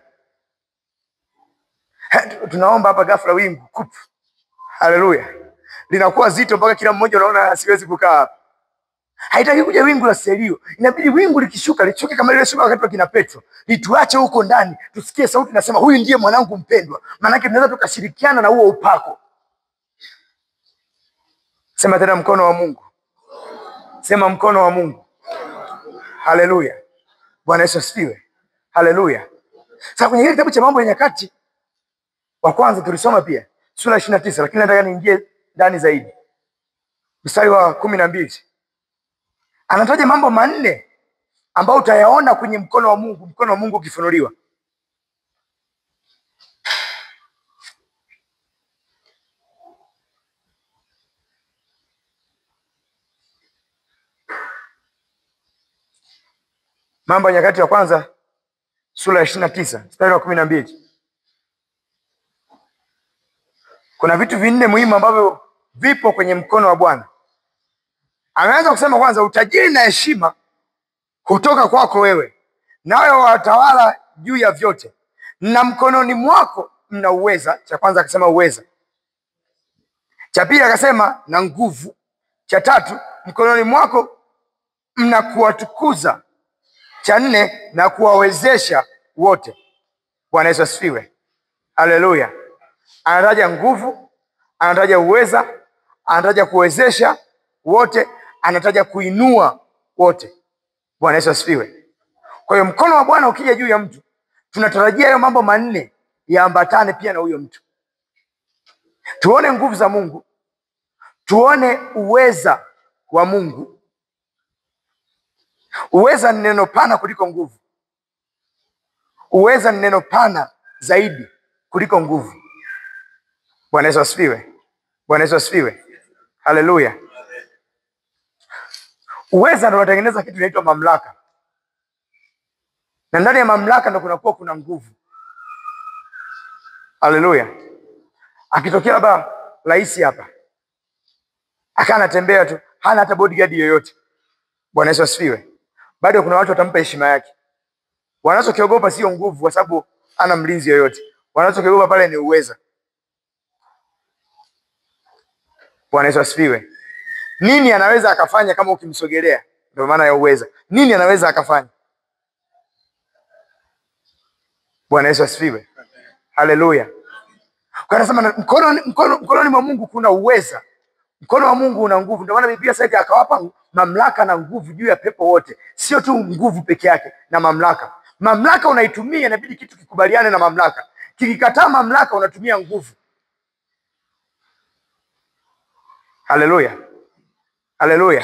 Tunaomba hapa ghafla wingu kup. Haleluya. Linakuwa zito mpaka kila mmoja anaona asiwezi kukaa hapa. Haitaki kuja wingu la selio. Inabidi wingu likishuka lichuke kama ile shuka wakati wa kina Petro. Lituache huko ndani, tusikie sauti nasema huyu ndiye mwanangu mpendwa. Maana yake tunaweza tukashirikiana na huo upako. Sema tena mkono wa Mungu. Sema mkono wa Mungu. Haleluya. Bwana Yesu asifiwe. Haleluya. Sasa kwenye kitabu cha Mambo ya Nyakati wa kwanza tulisoma pia sura 29, lakini nataka niingie ndani zaidi. Mstari wa 12. Anataja mambo manne ambayo utayaona kwenye mkono wa Mungu, mkono wa Mungu ukifunuliwa. Mambo ya Nyakati wa kwanza sura ya 29 mstari wa 12. Kuna vitu vinne muhimu ambavyo vipo kwenye mkono wa Bwana. Ameanza kusema kwanza, utajiri na heshima kutoka kwako wewe, nawe watawala juu ya vyote, na mkononi mwako mna uweza. Cha kwanza akasema uweza. Cha pili akasema na nguvu. Cha tatu, mkononi mwako mna kuwatukuza. Cha nne, na kuwawezesha wote. Bwana Yesu asifiwe. Haleluya. Anataja nguvu, anataja uweza, anataja kuwezesha wote, anataja kuinua wote. Bwana Yesu asifiwe. Kwa hiyo mkono wa Bwana ukija juu ya mtu, tunatarajia hayo mambo manne yaambatane pia na huyo mtu. Tuone nguvu za Mungu, tuone uweza wa Mungu. Uweza ni neno pana kuliko nguvu. Uweza ni neno pana zaidi kuliko nguvu. Bwana Yesu asifiwe. Bwana Yesu asifiwe. Haleluya. Uweza ndio unatengeneza kitu kinaitwa mamlaka. Na ndani ya mamlaka ndio kunakuwa kuna nguvu. Haleluya. Akitokea labda rais hapa, akawa anatembea tu, hana hata bodyguard yoyote. Bwana Yesu asifiwe. Bado kuna watu watampa heshima yake. Wanachokiogopa sio nguvu, kwa sababu hana mlinzi yoyote. Wanachokiogopa pale ni uweza. Bwana Yesu asifiwe. Nini anaweza akafanya kama ukimsogelea? Ndio maana ya uweza. Nini anaweza akafanya? Bwana Yesu asifiwe. Haleluya. Kwa nasema mkononi mwa Mungu kuna uweza. Mkono wa Mungu una nguvu. Ndio maana Biblia sasa akawapa mamlaka na nguvu juu ya pepo wote. Sio tu nguvu peke yake na mamlaka. Mamlaka unaitumia, inabidi kitu kikubaliane na mamlaka. Kikikataa mamlaka, unatumia nguvu. Haleluya, haleluya.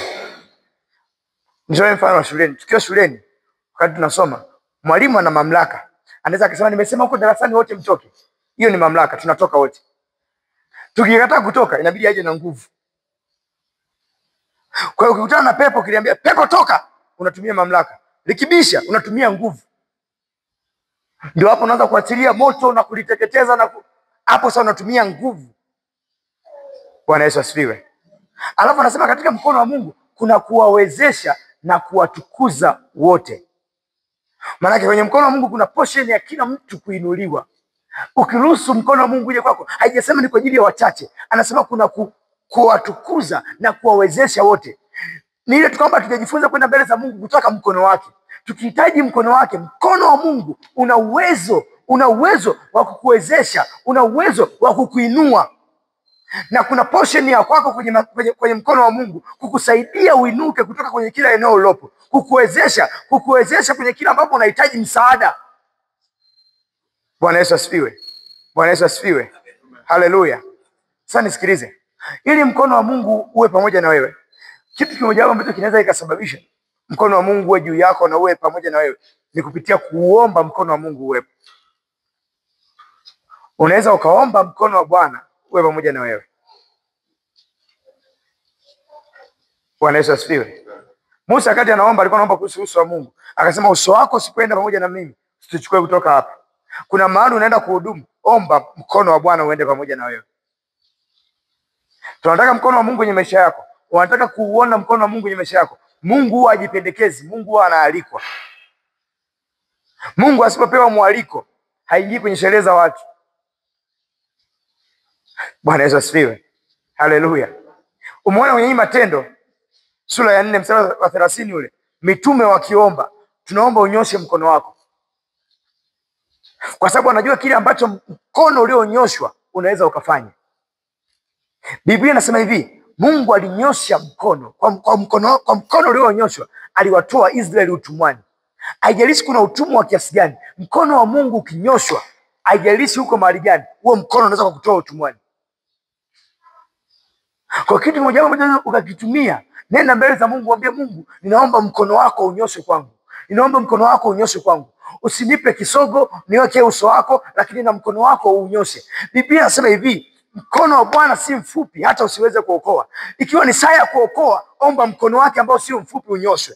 Nitoe mfano wa shuleni. Tukiwa shuleni, wakati tunasoma, mwalimu ana mamlaka. Anaweza akasema nimesema huko darasani wote mtoke. Hiyo ni mamlaka, tunatoka wote. Tukikataa kutoka, inabidi aje na nguvu. Kwa hiyo ukikutana na pepo, ukiliambia pepo toka, unatumia mamlaka. Likibisha, unatumia nguvu. Ndio hapo unaanza kuachilia moto na kuliteketeza na hapo sasa unatumia nguvu. Bwana Yesu asifiwe. Alafu anasema katika mkono wa Mungu kuna kuwawezesha na kuwatukuza wote. Maana kwenye mkono wa Mungu kuna portion ya kila mtu kuinuliwa. Ukiruhusu mkono wa Mungu uje kwako, haijasema ni kwa ajili ya wachache. Anasema kuna kuwatukuza na kuwawezesha wote. Ni ile tukaomba tujifunze kwenda mbele za Mungu kutoka mkono wake. Tukihitaji mkono wake, mkono wa Mungu una uwezo wa kukuwezesha, una uwezo wa kukuinua. Na kuna portion ya kwako kwenye mkono wa Mungu kukusaidia uinuke kutoka kwenye kila eneo ulipo, kukuwezesha kwenye kila ambapo unahitaji msaada. Bwana Yesu asifiwe. Bwana Yesu asifiwe. Haleluya. Sasa nisikilize. Ili mkono wa Mungu uwe pamoja na wewe, kitu kimoja ambacho kinaweza ikasababisha mkono wa Mungu uwe juu yako na uwe pamoja na wewe ni kupitia kuomba mkono wa Mungu uwepo. Unaweza ukaomba mkono wa Bwana uwe pamoja na wewe. Bwana Yesu asifiwe. Musa wakati anaomba alikuwa anaomba kuhusu uso wa Mungu. Akasema uso wako usipoenda pamoja na mimi, usituchukue kutoka hapa. Kuna mahali unaenda kuhudumu, omba mkono wa Bwana uende pamoja na wewe. Tunataka mkono wa Mungu kwenye maisha yako. Unataka kuuona mkono wa Mungu kwenye maisha yako. Mungu huwa hajipendekezi, Mungu huwa anaalikwa. Mungu asipopewa mwaliko, haingii kwenye sherehe za watu. Bwana Yesu asifiwe. Haleluya. Umeona kwenye Matendo sura ya 4 mstari wa 30 ule, mitume wakiomba, tunaomba unyoshe mkono wako. Kwa sababu anajua kile ambacho mkono ulionyoshwa unaweza ukafanya. Biblia inasema hivi, Mungu alinyosha mkono, kwa mkono ulionyoshwa aliwatoa Israeli utumwani. Haijalishi kuna utumwa wa kiasi gani, mkono wa Mungu ukinyoshwa, haijalishi huko mahali gani, huo mkono unaweza kukutoa utumwani. Kwa kitu kimoja unaweza ukakitumia, nenda mbele za Mungu, mwambie Mungu, ninaomba mkono wako unyoshe kwangu. Ninaomba mkono wako unyoshe kwangu. Usinipe kisogo, niweke uso wako, lakini na mkono wako unyoshe. Biblia inasema hivi, mkono wa Bwana si mfupi hata usiweze kuokoa. Ikiwa ni saa ya kuokoa, omba mkono wake ambao sio mfupi unyoshwe.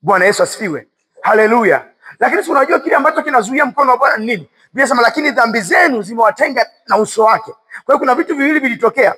Bwana Yesu asifiwe. Haleluya. Lakini si unajua kile ambacho kinazuia mkono wa Bwana ni nini? Biblia inasema lakini dhambi zenu zimewatenga na uso wake. Kwa hiyo kuna vitu viwili vilitokea.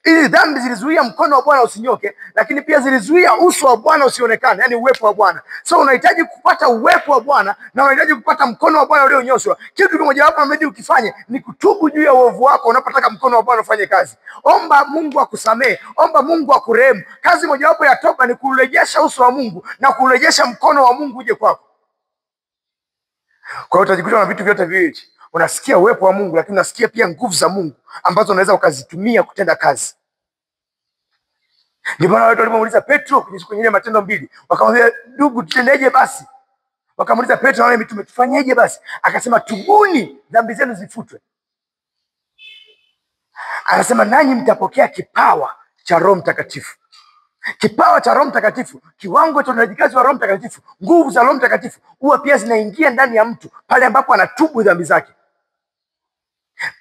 Hizi dhambi zilizuia mkono wa Bwana usinyoke, lakini pia zilizuia uso wa Bwana usionekane, yani uwepo wa Bwana. So unahitaji kupata uwepo wa Bwana na unahitaji kupata mkono wa Bwana ulionyoshwa. Kitu kimoja hapo inabidi ukifanye ni kutubu juu ya uovu wako unapotaka mkono wa Bwana ufanye kazi. Omba Mungu akusamee, omba Mungu akurehemu. Kazi moja wapo ya toba ni kurejesha uso wa Mungu na kurejesha mkono wa Mungu uje kwako. Kwa hiyo utajikuta na vitu vyote viwili. Unasikia uwepo wa Mungu, lakini unasikia pia nguvu za Mungu ambazo unaweza ukazitumia kutenda kazi. Ndio maana watu walipomuuliza Petro kwenye ile Matendo 2, wakamwambia ndugu, tutendeje basi? Wakamuuliza Petro na wale mitume, tufanyeje basi? Akasema tubuni, dhambi zenu zifutwe. Akasema nanyi mtapokea kipawa cha Roho Mtakatifu. Kipawa cha Roho Mtakatifu, kiwango cha utendaji wa Roho Mtakatifu, nguvu za Roho Mtakatifu huwa pia zinaingia ndani ya mtu pale ambapo anatubu dhambi zake.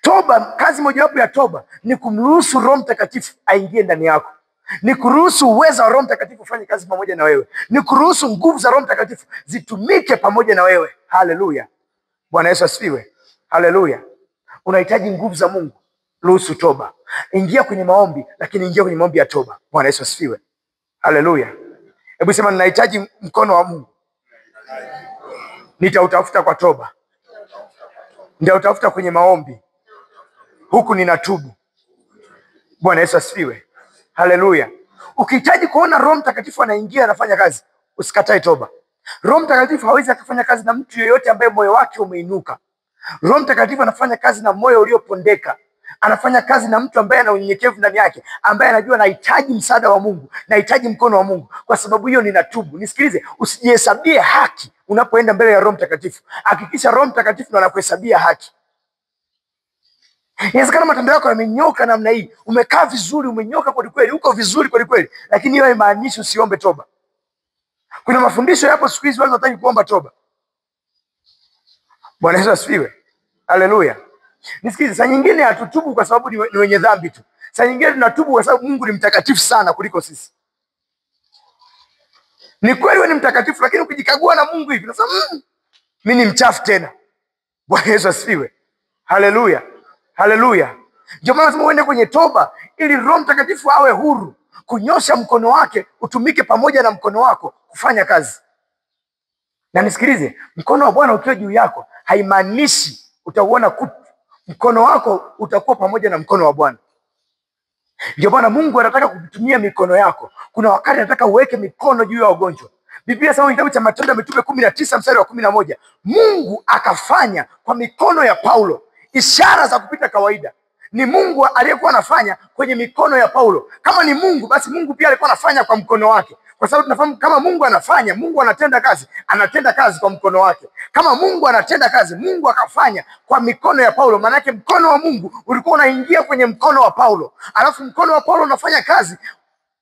Toba, kazi mojawapo ya toba ni kumruhusu Roho Mtakatifu aingie ndani yako. Ni kuruhusu uwezo wa Roho Mtakatifu ufanye kazi pamoja na wewe. Ni kuruhusu nguvu za Roho Mtakatifu zitumike pamoja na wewe. Haleluya. Bwana Yesu asifiwe. Haleluya. Unahitaji nguvu za Mungu, ruhusu toba. Ingia kwenye maombi, lakini ingia kwenye maombi ya toba. Bwana Yesu asifiwe. Haleluya. Hebu sema ninahitaji mkono wa Mungu. Nitautafuta kwa toba. Nitautafuta kwenye maombi. Huku ninatubu. Bwana Yesu asifiwe. Haleluya. Ukihitaji kuona Roho Mtakatifu anaingia anafanya kazi, usikatae toba. Roho Mtakatifu hawezi akafanya kazi na mtu yeyote ambaye moyo wake umeinuka. Roho Mtakatifu anafanya kazi na moyo uliopondeka. anafanya kazi na mtu ambaye ana unyenyekevu ndani yake, ambaye anajua nahitaji msaada wa Mungu, nahitaji mkono wa Mungu. Kwa sababu hiyo ninatubu. Nisikilize, usijihesabie haki unapoenda mbele ya Roho Mtakatifu. Hakikisha Roho Mtakatifu ndo anakuhesabia haki. Inawezekana matendo yako yamenyoka namna hii, umekaa vizuri, umenyoka kweli kweli, uko vizuri kweli kweli, lakini hiyo haimaanishi usiombe toba. Kuna mafundisho yapo siku hizi watu wataki kuomba toba. Bwana Yesu asifiwe. Haleluya. Nisikilize, saa nyingine hatutubu kwa sababu ni wenye dhambi tu. Saa nyingine tunatubu kwa sababu Mungu ni mtakatifu sana kuliko sisi. Ni kweli wewe ni mtakatifu, lakini ukijikagua na Mungu hivi unasema mimi ni mchafu tena. Bwana Yesu asifiwe. Haleluya. Haleluya. Ndio maana lazima uende kwenye toba ili Roho Mtakatifu awe huru kunyosha mkono wake utumike pamoja na mkono wako kufanya kazi. Na nisikilize, mkono wa Bwana ukiwa juu yako haimaanishi utauona kutu. Mkono wako utakuwa pamoja na mkono wa Bwana. Ndio maana Mungu anataka kutumia mikono yako. Kuna wakati anataka uweke mikono juu ya wagonjwa. Biblia inasema kitabu cha Matendo ya Mitume 19 mstari wa 11, Mungu akafanya kwa mikono ya Paulo ishara za kupita kawaida. Ni Mungu aliyekuwa anafanya kwenye mikono ya Paulo. Kama ni Mungu, basi Mungu pia alikuwa anafanya kwa mkono wake. Kwa sababu tunafahamu kama Mungu anafanya, Mungu anatenda kazi kwa mkono wake. Kama Mungu anatenda kazi, Mungu akafanya kwa mikono ya Paulo. Maana yake mkono wa Mungu ulikuwa unaingia kwenye mkono wa Paulo. Alafu mkono wa Paulo unafanya kazi.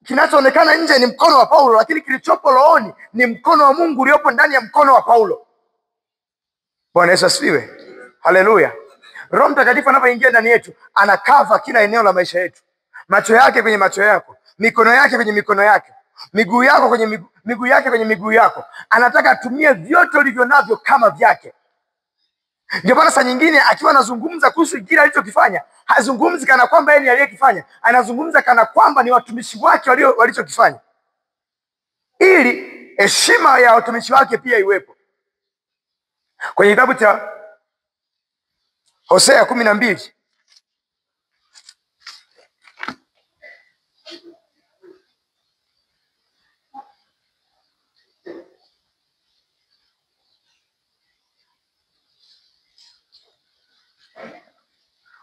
Kinachoonekana nje ni mkono wa Paulo, lakini kilichopo rohoni ni mkono wa Mungu uliopo ndani ya mkono wa Paulo. Bwana Yesu asifiwe. Haleluya. Roho Mtakatifu anapoingia ndani yetu, anakava kila eneo la maisha yetu. Macho yake kwenye macho yako, mikono yake kwenye mikono yake, miguu yako kwenye miguu yake kwenye miguu yako. Anataka atumie vyote ulivyo navyo kama vyake. Ndio maana saa nyingine akiwa anazungumza kuhusu kile alichokifanya, hazungumzi kana kwamba yeye ndiye aliyekifanya, anazungumza kana kwamba ni watumishi wake walichokifanya, ili heshima ya watumishi wake pia iwepo. Kwenye kitabu cha Hosea 12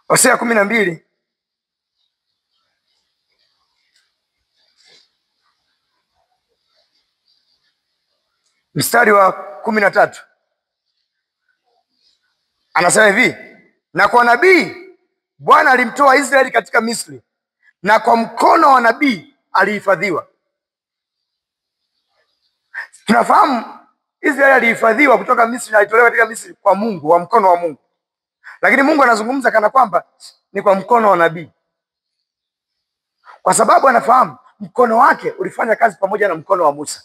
Hosea 12 mstari wa 13 anasema hivi, na kwa nabii Bwana alimtoa Israeli katika Misri, na kwa mkono wa nabii alihifadhiwa. Tunafahamu Israeli alihifadhiwa kutoka Misri na alitolewa katika Misri kwa Mungu, wa mkono wa Mungu. Lakini Mungu anazungumza kana kwamba ni kwa mkono wa nabii, kwa sababu anafahamu mkono wake ulifanya kazi pamoja na mkono wa Musa.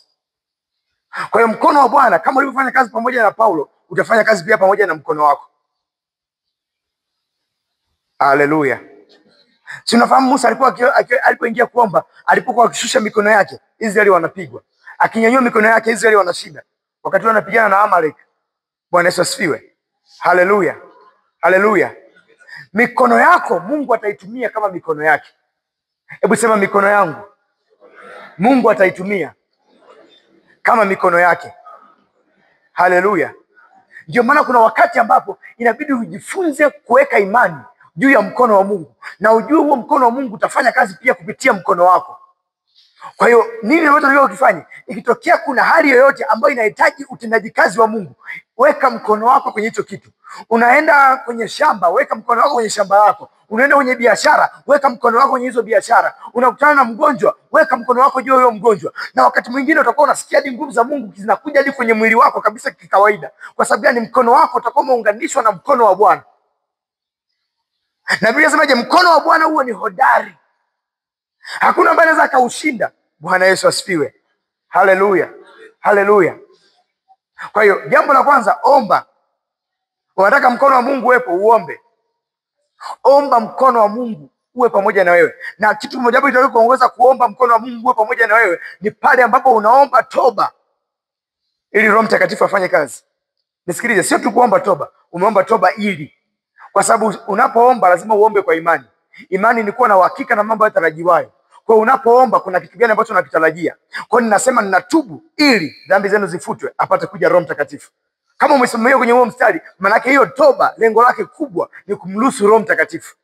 Kwa hiyo mkono wa Bwana kama ulivyofanya kazi pamoja na Paulo, utafanya kazi pia pamoja na mkono wako. Haleluya. Si unafahamu Musa alipoingia kuomba, alipokuwa akishusha mikono yake, Israeli wanapigwa. Akinyanyua mikono yake, Israeli wanashinda. Wakati wanapigana na Amalek. Bwana Yesu asifiwe. Haleluya. Haleluya. Mikono yako Mungu ataitumia kama mikono yake. Hebu sema, mikono yangu Mungu ataitumia kama mikono yake. Haleluya. Ndio maana kuna wakati ambapo inabidi ujifunze kuweka imani juu ya mkono wa Mungu, na ujue huo mkono wa Mungu utafanya kazi pia kupitia mkono wako. Kwa hiyo nini unataka ukifanye? Ikitokea kuna hali yoyote ambayo inahitaji utendaji kazi wa Mungu, weka mkono wako kwenye hicho kitu. Unaenda kwenye shamba, weka mkono wako kwenye shamba lako. Unaenda kwenye biashara, weka mkono wako kwenye hizo biashara. Unakutana na mgonjwa, weka mkono wako juu ya huyo mgonjwa. Na wakati mwingine utakuwa unasikia hadi nguvu za Mungu zinakuja hadi kwenye mwili wako kabisa kikawaida. Kwa sababu ni mkono wako utakuwa umeunganishwa na mkono wa Bwana. Na Biblia inasemaje? Mkono wa Bwana huo ni hodari, hakuna ambaye anaweza akaushinda. Bwana Yesu asifiwe. Haleluya. Haleluya. Kwa hiyo jambo la kwanza, omba. Unataka mkono wa Mungu uwepo, uombe. Omba mkono wa Mungu uwe pamoja na wewe. Na kitu kimoja hapo kitakacho kuongoza kuomba mkono wa Mungu uwe pamoja na wewe ni pale ambapo unaomba toba, ili Roho Mtakatifu afanye kazi. Nisikilize, sio tu kuomba toba, umeomba toba ili, kwa sababu unapoomba lazima uombe kwa imani. Imani ni kuwa na uhakika na mambo yatarajiwayo. Kwa hiyo unapoomba kuna kitu gani ambacho unakitarajia? Kwa hiyo ninasema ninatubu ili dhambi zenu zifutwe, apate kuja Roho Mtakatifu. Kama umesomea kwenye huo mstari, maana yake hiyo toba lengo lake kubwa ni kumruhusu Roho Mtakatifu.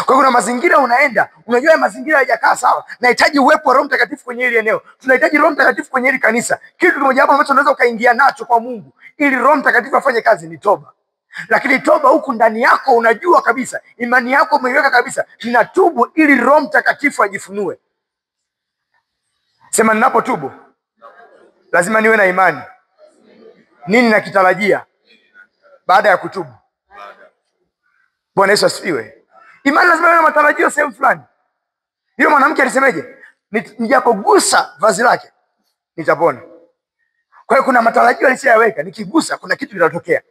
Kwa kuna mazingira unaenda, unajua ya mazingira hayajakaa sawa. Nahitaji uwepo wa Roho Mtakatifu kwenye hili eneo. Tunahitaji Roho Mtakatifu kwenye hili kanisa. Kitu kimoja hapo ambacho unaweza ukaingia nacho kwa Mungu ili Roho Mtakatifu afanye kazi ni toba. Lakini toba huku ndani yako unajua kabisa, imani yako umeiweka kabisa, ninatubu ili Roho Mtakatifu ajifunue. Sema ninapotubu lazima niwe na imani. Nini nakitarajia baada ya kutubu? Bwana Yesu asifiwe. Imani lazima iwe na matarajio sehemu fulani. Yule mwanamke alisemeje? Nijapogusa vazi lake nitapona. Kwa hiyo kuna matarajio alishayaweka, nikigusa kuna kitu kitatokea.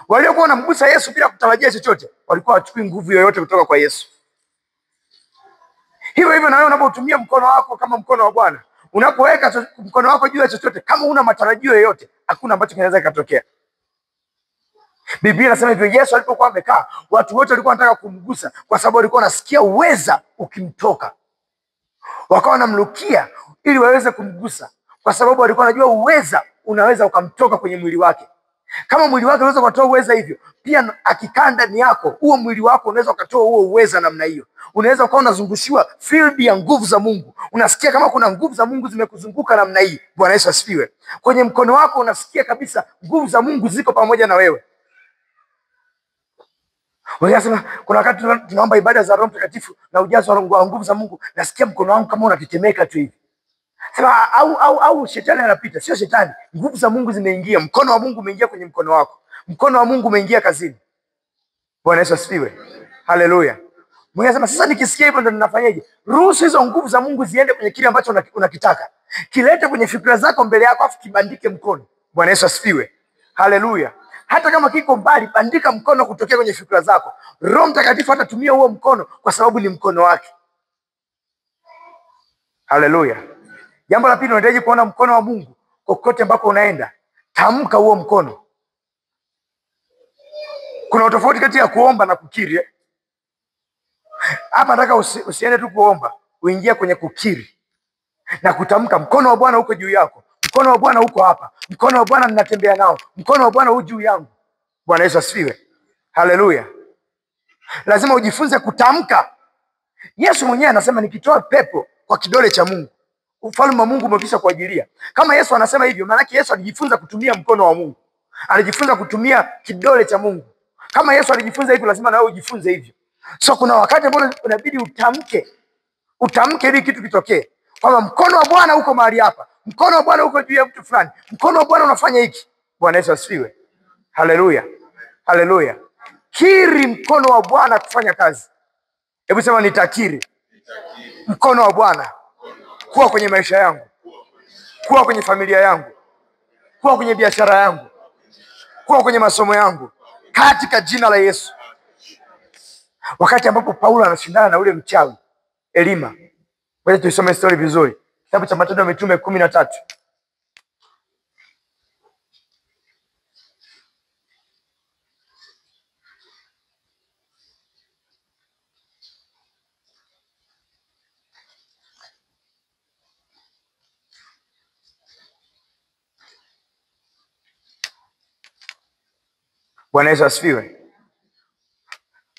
Waliokuwa wanamgusa Yesu bila kutarajia chochote walikuwa hawachukui nguvu yoyote kutoka kwa Yesu. Hivyo hivyo na wewe unapotumia mkono wako kama mkono wa Bwana, unapoweka mkono wako juu ya chochote kama una matarajio yoyote, hakuna ambacho kinaweza kutokea. Biblia inasema hivyo, Yesu alipokuwa amekaa, watu wote walikuwa wanataka kumgusa kwa sababu walikuwa wanasikia uweza ukimtoka. Wakawa wanamlukia ili waweze kumgusa kwa sababu walikuwa wanajua uweza unaweza ukamtoka kwenye mwili wake. Kama mwili wake unaweza kutoa uweza hivyo, pia akikaa ndani yako, huo mwili wako unaweza ukatoa huo uweza namna hiyo. Unaweza ukawa unazungushiwa field ya nguvu za Mungu. Unasikia kama kuna nguvu za Mungu zimekuzunguka namna hii. Bwana Yesu asifiwe. Kwenye mkono wako unasikia kabisa nguvu za Mungu ziko pamoja na wewe. Unasema kuna wakati tunaomba ibada za Roho Mtakatifu na ujazo wa nguvu za Mungu, nasikia mkono wangu kama unatetemeka tu hivi. Sema au shetani anapita. Sio shetani, nguvu za Mungu zimeingia. Mkono wa Mungu umeingia kwenye mkono wako. Mkono wa Mungu umeingia kazini. Bwana Yesu asifiwe. Haleluya. Mungu anasema sasa nikisikia hivyo ndo ninafanyaje? Ruhusu hizo nguvu za Mungu ziende kwenye kile ambacho unakitaka. Kilete kwenye fikra zako mbele yako afu kibandike mkono. Bwana Yesu asifiwe. Haleluya. Hata kama kiko mbali, bandika mkono kutokea kwenye fikra zako. Roho Mtakatifu atatumia huo mkono kwa sababu ni mkono wake. Haleluya. Jambo la pili, unahitaji kuona mkono wa Mungu kokote ambako unaenda. Tamka huo mkono. Kuna utofauti kati ya kuomba na kukiri. Hapa nataka usiende tu kuomba, uingie kwenye kukiri na kutamka. Mkono wa Bwana uko juu yako. Mkono wa Bwana uko hapa. Mkono wa Bwana ninatembea nao. Mkono wa Bwana uko juu yangu. Bwana Yesu asifiwe. Haleluya. Lazima ujifunze kutamka. Yesu mwenyewe anasema nikitoa pepo kwa kidole cha Mungu, ufalme wa Mungu umekwisha kuajilia. Kama Yesu anasema hivyo, maana yake Yesu alijifunza kutumia mkono wa Mungu. Alijifunza kutumia kidole cha Mungu. Kama Yesu alijifunza hivyo, lazima na wewe ujifunze hivyo. So kuna wakati ambao unabidi utamke. Utamke ili kitu kitokee. Kwamba mkono wa Bwana uko mahali hapa. Mkono wa Bwana uko juu ya mtu fulani. Mkono wa Bwana unafanya hiki. Bwana Yesu asifiwe. Haleluya. Haleluya. Kiri mkono wa Bwana kufanya kazi. Hebu sema nitakiri mkono wa Bwana kuwa kwenye maisha yangu, kuwa kwenye familia yangu, kuwa kwenye biashara yangu, kuwa kwenye masomo yangu, katika jina la Yesu. Wakati ambapo Paulo anashindana na ule mchawi Elima, wewe tuisome story vizuri. Kitabu cha Matendo ya Mitume 13. Bwana Yesu asifiwe.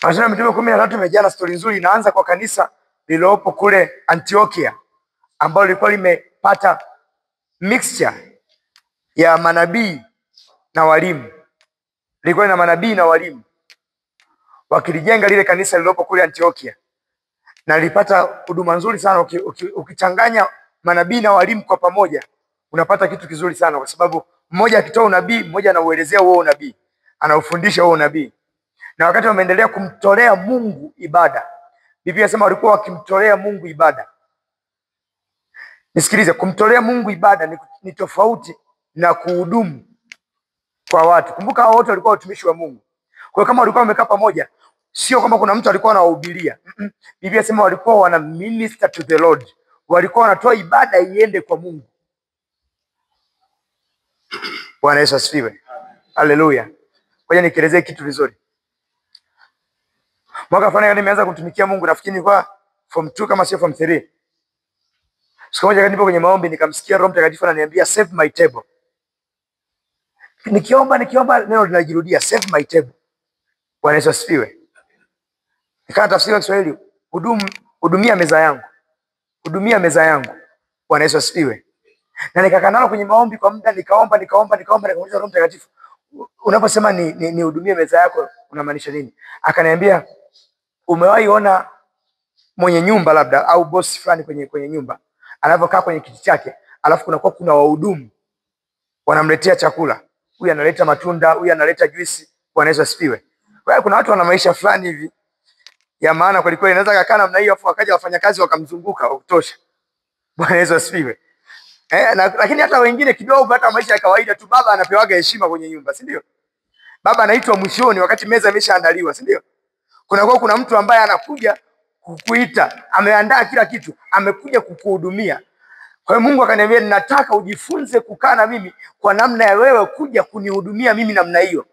Matendo ya Mitume 13 imejaa na story nzuri. Inaanza kwa kanisa lililopo kule Antiokia ambalo lilikuwa limepata mixture ya manabii na walimu. Lilikuwa na manabii na walimu. Wakilijenga lile kanisa lililopo kule Antiokia. Na lilipata huduma nzuri sana. Ukichanganya manabii na walimu kwa pamoja, unapata kitu kizuri sana, kwa sababu mmoja akitoa unabii, mmoja anauelezea huo unabii, anaufundisha huo unabii. Na wakati wameendelea kumtolea Mungu ibada, Biblia inasema walikuwa wakimtolea Mungu ibada. Nisikilize, kumtolea Mungu ibada ni tofauti na kuhudumu kwa watu. Kumbuka hao wote walikuwa watumishi wa Mungu. Kwa hiyo kama walikuwa wamekaa pamoja, sio kama kuna mtu alikuwa anawahubiria. Biblia inasema walikuwa wana minister to the Lord. Walikuwa wanatoa ibada iende kwa Mungu. Bwana Yesu asifiwe. Haleluya. Ngoja nikielezee kitu vizuri. Mwaka fulani nimeanza kumtumikia Mungu, nafikiri nilikuwa form 2 kama sio form 3. Siku moja nipo kwenye maombi, nikamsikia Roho Mtakatifu ananiambia save my table. Nikiomba neno linajirudia, save my table. Bwana Yesu asifiwe. Nikawa tafsiri kwa Kiswahili, hudumia meza yangu. Hudumia meza yangu. Bwana Yesu asifiwe. Na nikakaa nalo kwenye maombi kwa muda, nikaomba nikamuuliza Roho Mtakatifu, unaposema ni hudumie meza yako unamaanisha nini? Akaniambia, umewahi ona mwenye nyumba labda au boss fulani kwenye nyumba anapokaa kwenye kiti chake, alafu kuna wahudumu wanamletea chakula, huyu analeta matunda, huyu analeta juisi. Bwana Yesu asifiwe. Kwa hiyo kuna watu wana maisha fulani hivi ya maana kweli kweli, inaweza kukaa namna hiyo afu wakaja wafanyakazi wakamzunguka wa kutosha. Bwana Yesu asifiwe. Lakini hata wengine kidogo, hata maisha ya kawaida tu, baba anapewaga heshima kwenye nyumba, si ndio? Baba anaitwa mwishoni wakati meza imeshaandaliwa, si ndio? Kuna mtu ambaye anakuja kukuita, ameandaa kila kitu, amekuja kukuhudumia. Kwa hiyo Mungu akaniambia, ninataka ujifunze kukaa na mimi kwa namna ya wewe kuja kunihudumia mimi namna hiyo.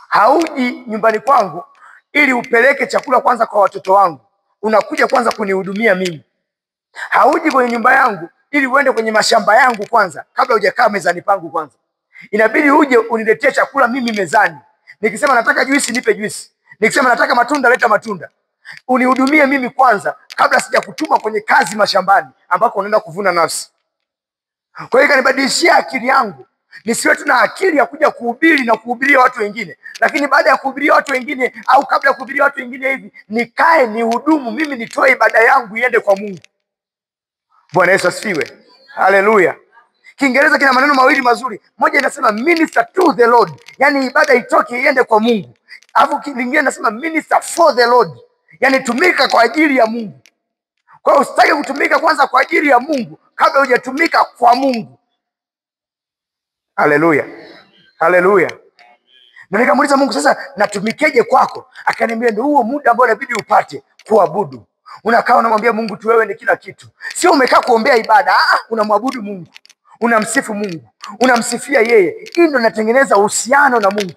Hauji nyumbani kwangu ili upeleke chakula kwanza kwa watoto wangu, unakuja kwanza kunihudumia mimi. Hauji kwenye nyumba yangu ili uende kwenye mashamba yangu kwanza kabla hujakaa mezani pangu kwanza. Inabidi uje uniletee chakula mimi mezani. Nikisema nataka juisi, nipe juisi. Nikisema nataka matunda, leta matunda. Unihudumie mimi kwanza kabla sijakutuma kwenye kazi mashambani ambako unaenda kuvuna nafsi. Kwa hiyo kanibadilishia akili yangu. Nisiwe tu na akili ya kuja kuhubiri na kuhubiria watu wengine, lakini baada ya kuhubiria watu wengine au kabla ya kuhubiria watu wengine hivi, nikae nihudumu mimi, nitoe ibada yangu iende kwa Mungu. Bwana Yesu asifiwe. Haleluya. Kiingereza kina maneno mawili mazuri. Moja inasema minister to the Lord, yani ibada itoke iende kwa Mungu. Alafu kingine inasema minister for the Lord, yani tumika kwa ajili ya Mungu. Kwa hiyo usitake kutumika kwanza kwa ajili ya Mungu kabla hujatumika kwa Mungu. Haleluya. Haleluya. Na nikamuuliza Mungu, sasa natumikeje kwako? Akaniambia, ndio huo muda ambao inabidi upate kuabudu. Unakaa unamwambia Mungu tu wewe ni kila kitu. Sio umekaa kuombea ibada, unamwabudu Mungu. Unamsifu Mungu. Unamsifia yeye. Hii ndio inatengeneza uhusiano na Mungu.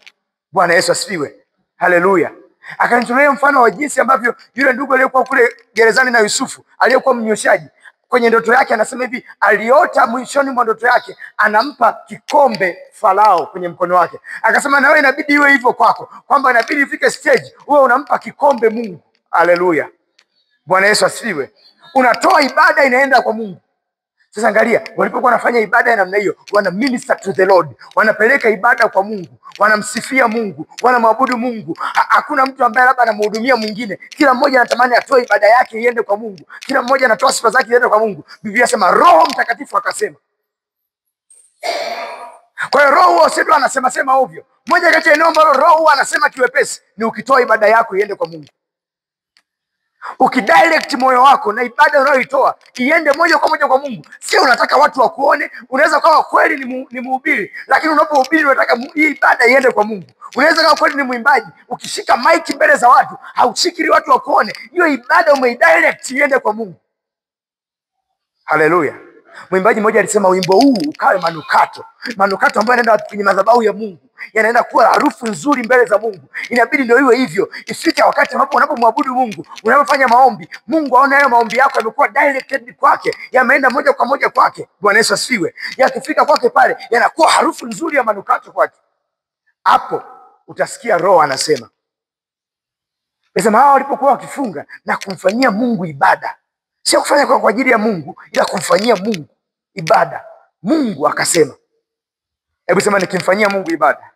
Bwana Yesu asifiwe. Haleluya. Akanitolea mfano wa jinsi ambavyo yule ndugu aliyekuwa kule gerezani na Yusufu, aliyekuwa mnyoshaji, kwenye ndoto yake anasema hivi, aliota mwishoni mwa ndoto yake anampa kikombe Farao kwenye mkono wake. Akasema na wewe inabidi iwe hivyo kwako, kwamba inabidi ifike stage wewe unampa kikombe Mungu. Haleluya. Bwana Yesu asifiwe. Unatoa ibada inaenda kwa Mungu. Sasa angalia, walipokuwa wanafanya ibada ya namna hiyo, wana minister to the Lord, wanapeleka ibada kwa Mungu, wanamsifia Mungu, wanamwabudu Mungu. Hakuna mtu ambaye labda anamhudumia mwingine. Kila mmoja anatamani atoe ibada yake iende kwa Mungu. Kila mmoja anatoa sifa zake iende kwa Mungu. Biblia inasema Roho Mtakatifu akasema. Kwa hiyo Roho usio anasema sema ovyo. Moja kati ya eneo ambalo Roho anasema kiwepesi ni ukitoa ibada yako iende kwa Mungu. Ukidirect moyo wako na ibada unayoitoa iende moja kwa moja kwa Mungu. Sio unataka watu wakuone. Unaweza kuwa kweli ni mhubiri, lakini unapohubiri unataka hii ibada iende kwa Mungu. Unaweza kuwa kweli ni mwimbaji, ukishika mic mbele za watu haushikili watu wakuone. Hiyo ibada umeidirect iende kwa Mungu. Haleluya. Mwimbaji mmoja alisema wimbo huu ukawe manukato. Manukato ambayo yanaenda kwenye madhabahu ya Mungu, yanaenda kuwa harufu nzuri mbele za Mungu. Inabidi ndio iwe hivyo. Ifike wakati ambapo unapomwabudu Mungu, unapofanya maombi, Mungu aone hayo maombi yako yamekuwa directed kwake, yameenda moja kwa moja kwake. Bwana Yesu asifiwe. Yakifika kwake pale, yanakuwa harufu nzuri ya manukato kwake. Hapo utasikia Roho anasema. Nasema hao walipokuwa wakifunga na kumfanyia Mungu ibada, sio kufanya kwa ajili ya Mungu, ila kumfanyia Mungu ibada. Mungu akasema. Hebu sema nikimfanyia Mungu ibada.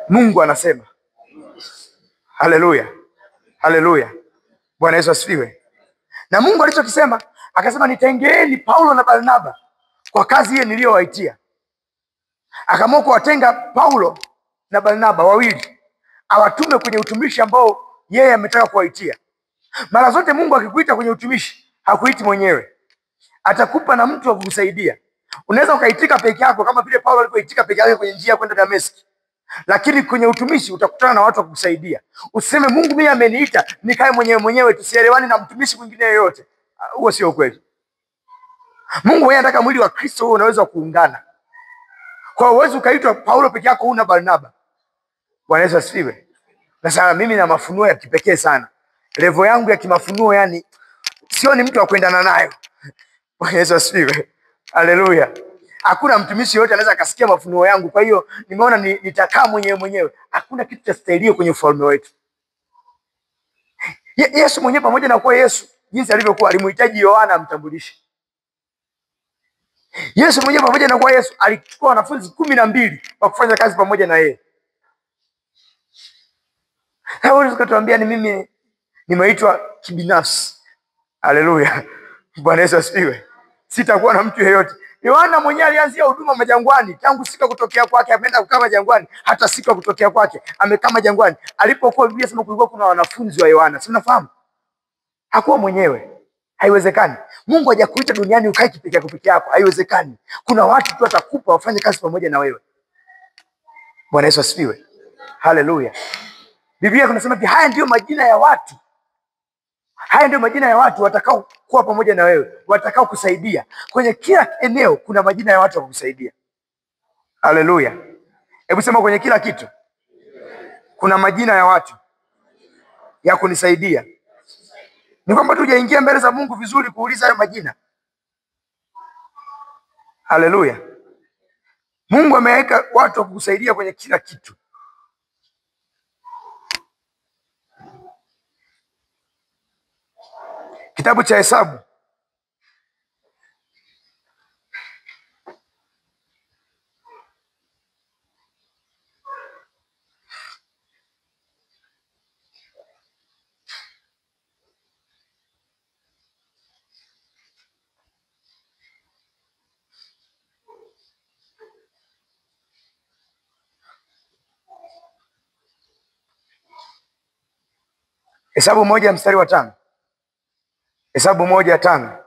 Mungu anasema. Haleluya. Haleluya. Bwana Yesu asifiwe. Na Mungu alichokisema, akasema nitengeeni Paulo na Barnaba kwa kazi hiyo niliyowaitia. Akaamua kuwatenga Paulo na Barnaba wawili, awatume kwenye utumishi ambao yeye ametaka kuwaitia. Mara zote Mungu akikuita kwenye utumishi, hakuiti mwenyewe. Atakupa na mtu wa kukusaidia. Unaweza ukaitika peke yako kama vile Paulo alipoitika peke yake kwenye njia kwenda Dameski. Lakini kwenye utumishi utakutana na watu wa kukusaidia. Useme Mungu mimi ameniita nikae mwenyewe tusielewani na mtumishi mwingine yoyote. Huo sio kweli. Mungu yeye anataka mwili wa Kristo huo unaweza kuungana. Kwa hiyo uweze ukaitwa Paulo peke yako una Barnaba. Bwana Yesu asifiwe. Sasa mimi na mafunuo ya kipekee sana. Level yangu ya kimafunuo yani sio ni mtu wa kuendana nayo. Bwana Yesu asifiwe. Haleluya. Hakuna mtumishi yote anaweza akasikia mafunuo yangu. Kwa hiyo nimeona nitakaa mwenyewe. Hakuna kitu cha staili kwenye ufalme wetu. Yesu mwenyewe pamoja na kuwa Yesu jinsi alivyokuwa, alimhitaji Yohana amtambulishe. Yesu mwenyewe pamoja na kuwa Yesu alichukua wanafunzi 12 wa kufanya kazi pamoja na yeye. Hawezi kutuambia ni mimi nimeitwa kibinafsi. Haleluya. Bwana Yesu asifiwe. Sitakuwa na mtu yeyote. Yohana mwenyewe alianzia huduma majangwani, tangu siku ya kutokea kwake ameenda kukaa majangwani, hata siku ya kutokea kwake amekaa majangwani. Alipokuwa, Biblia inasema kulikuwa kuna wanafunzi wa Yohana. Si mnafahamu? Hakuwa mwenyewe. Haiwezekani. Mungu hajakuita duniani ukae peke yako. Haiwezekani. Kuna watu tu atakupa wafanye kazi pamoja na wewe. Bwana Yesu asifiwe. Haleluya. Biblia kunasema pia haya ndio majina ya watu. Haya ndio majina ya watu watakao kuwa pamoja na wewe, watakao kusaidia. Kwenye kila eneo kuna majina ya watu wa kukusaidia. Haleluya. Hebu sema kwenye kila kitu kuna majina ya watu ya kunisaidia. Ni kwamba tu hujaingia mbele za Mungu vizuri kuuliza hayo majina. Haleluya. Mungu ameweka watu wa kukusaidia kwenye kila kitu. Kitabu cha Hesabu Hesabu 1:5. Hesabu 1:5.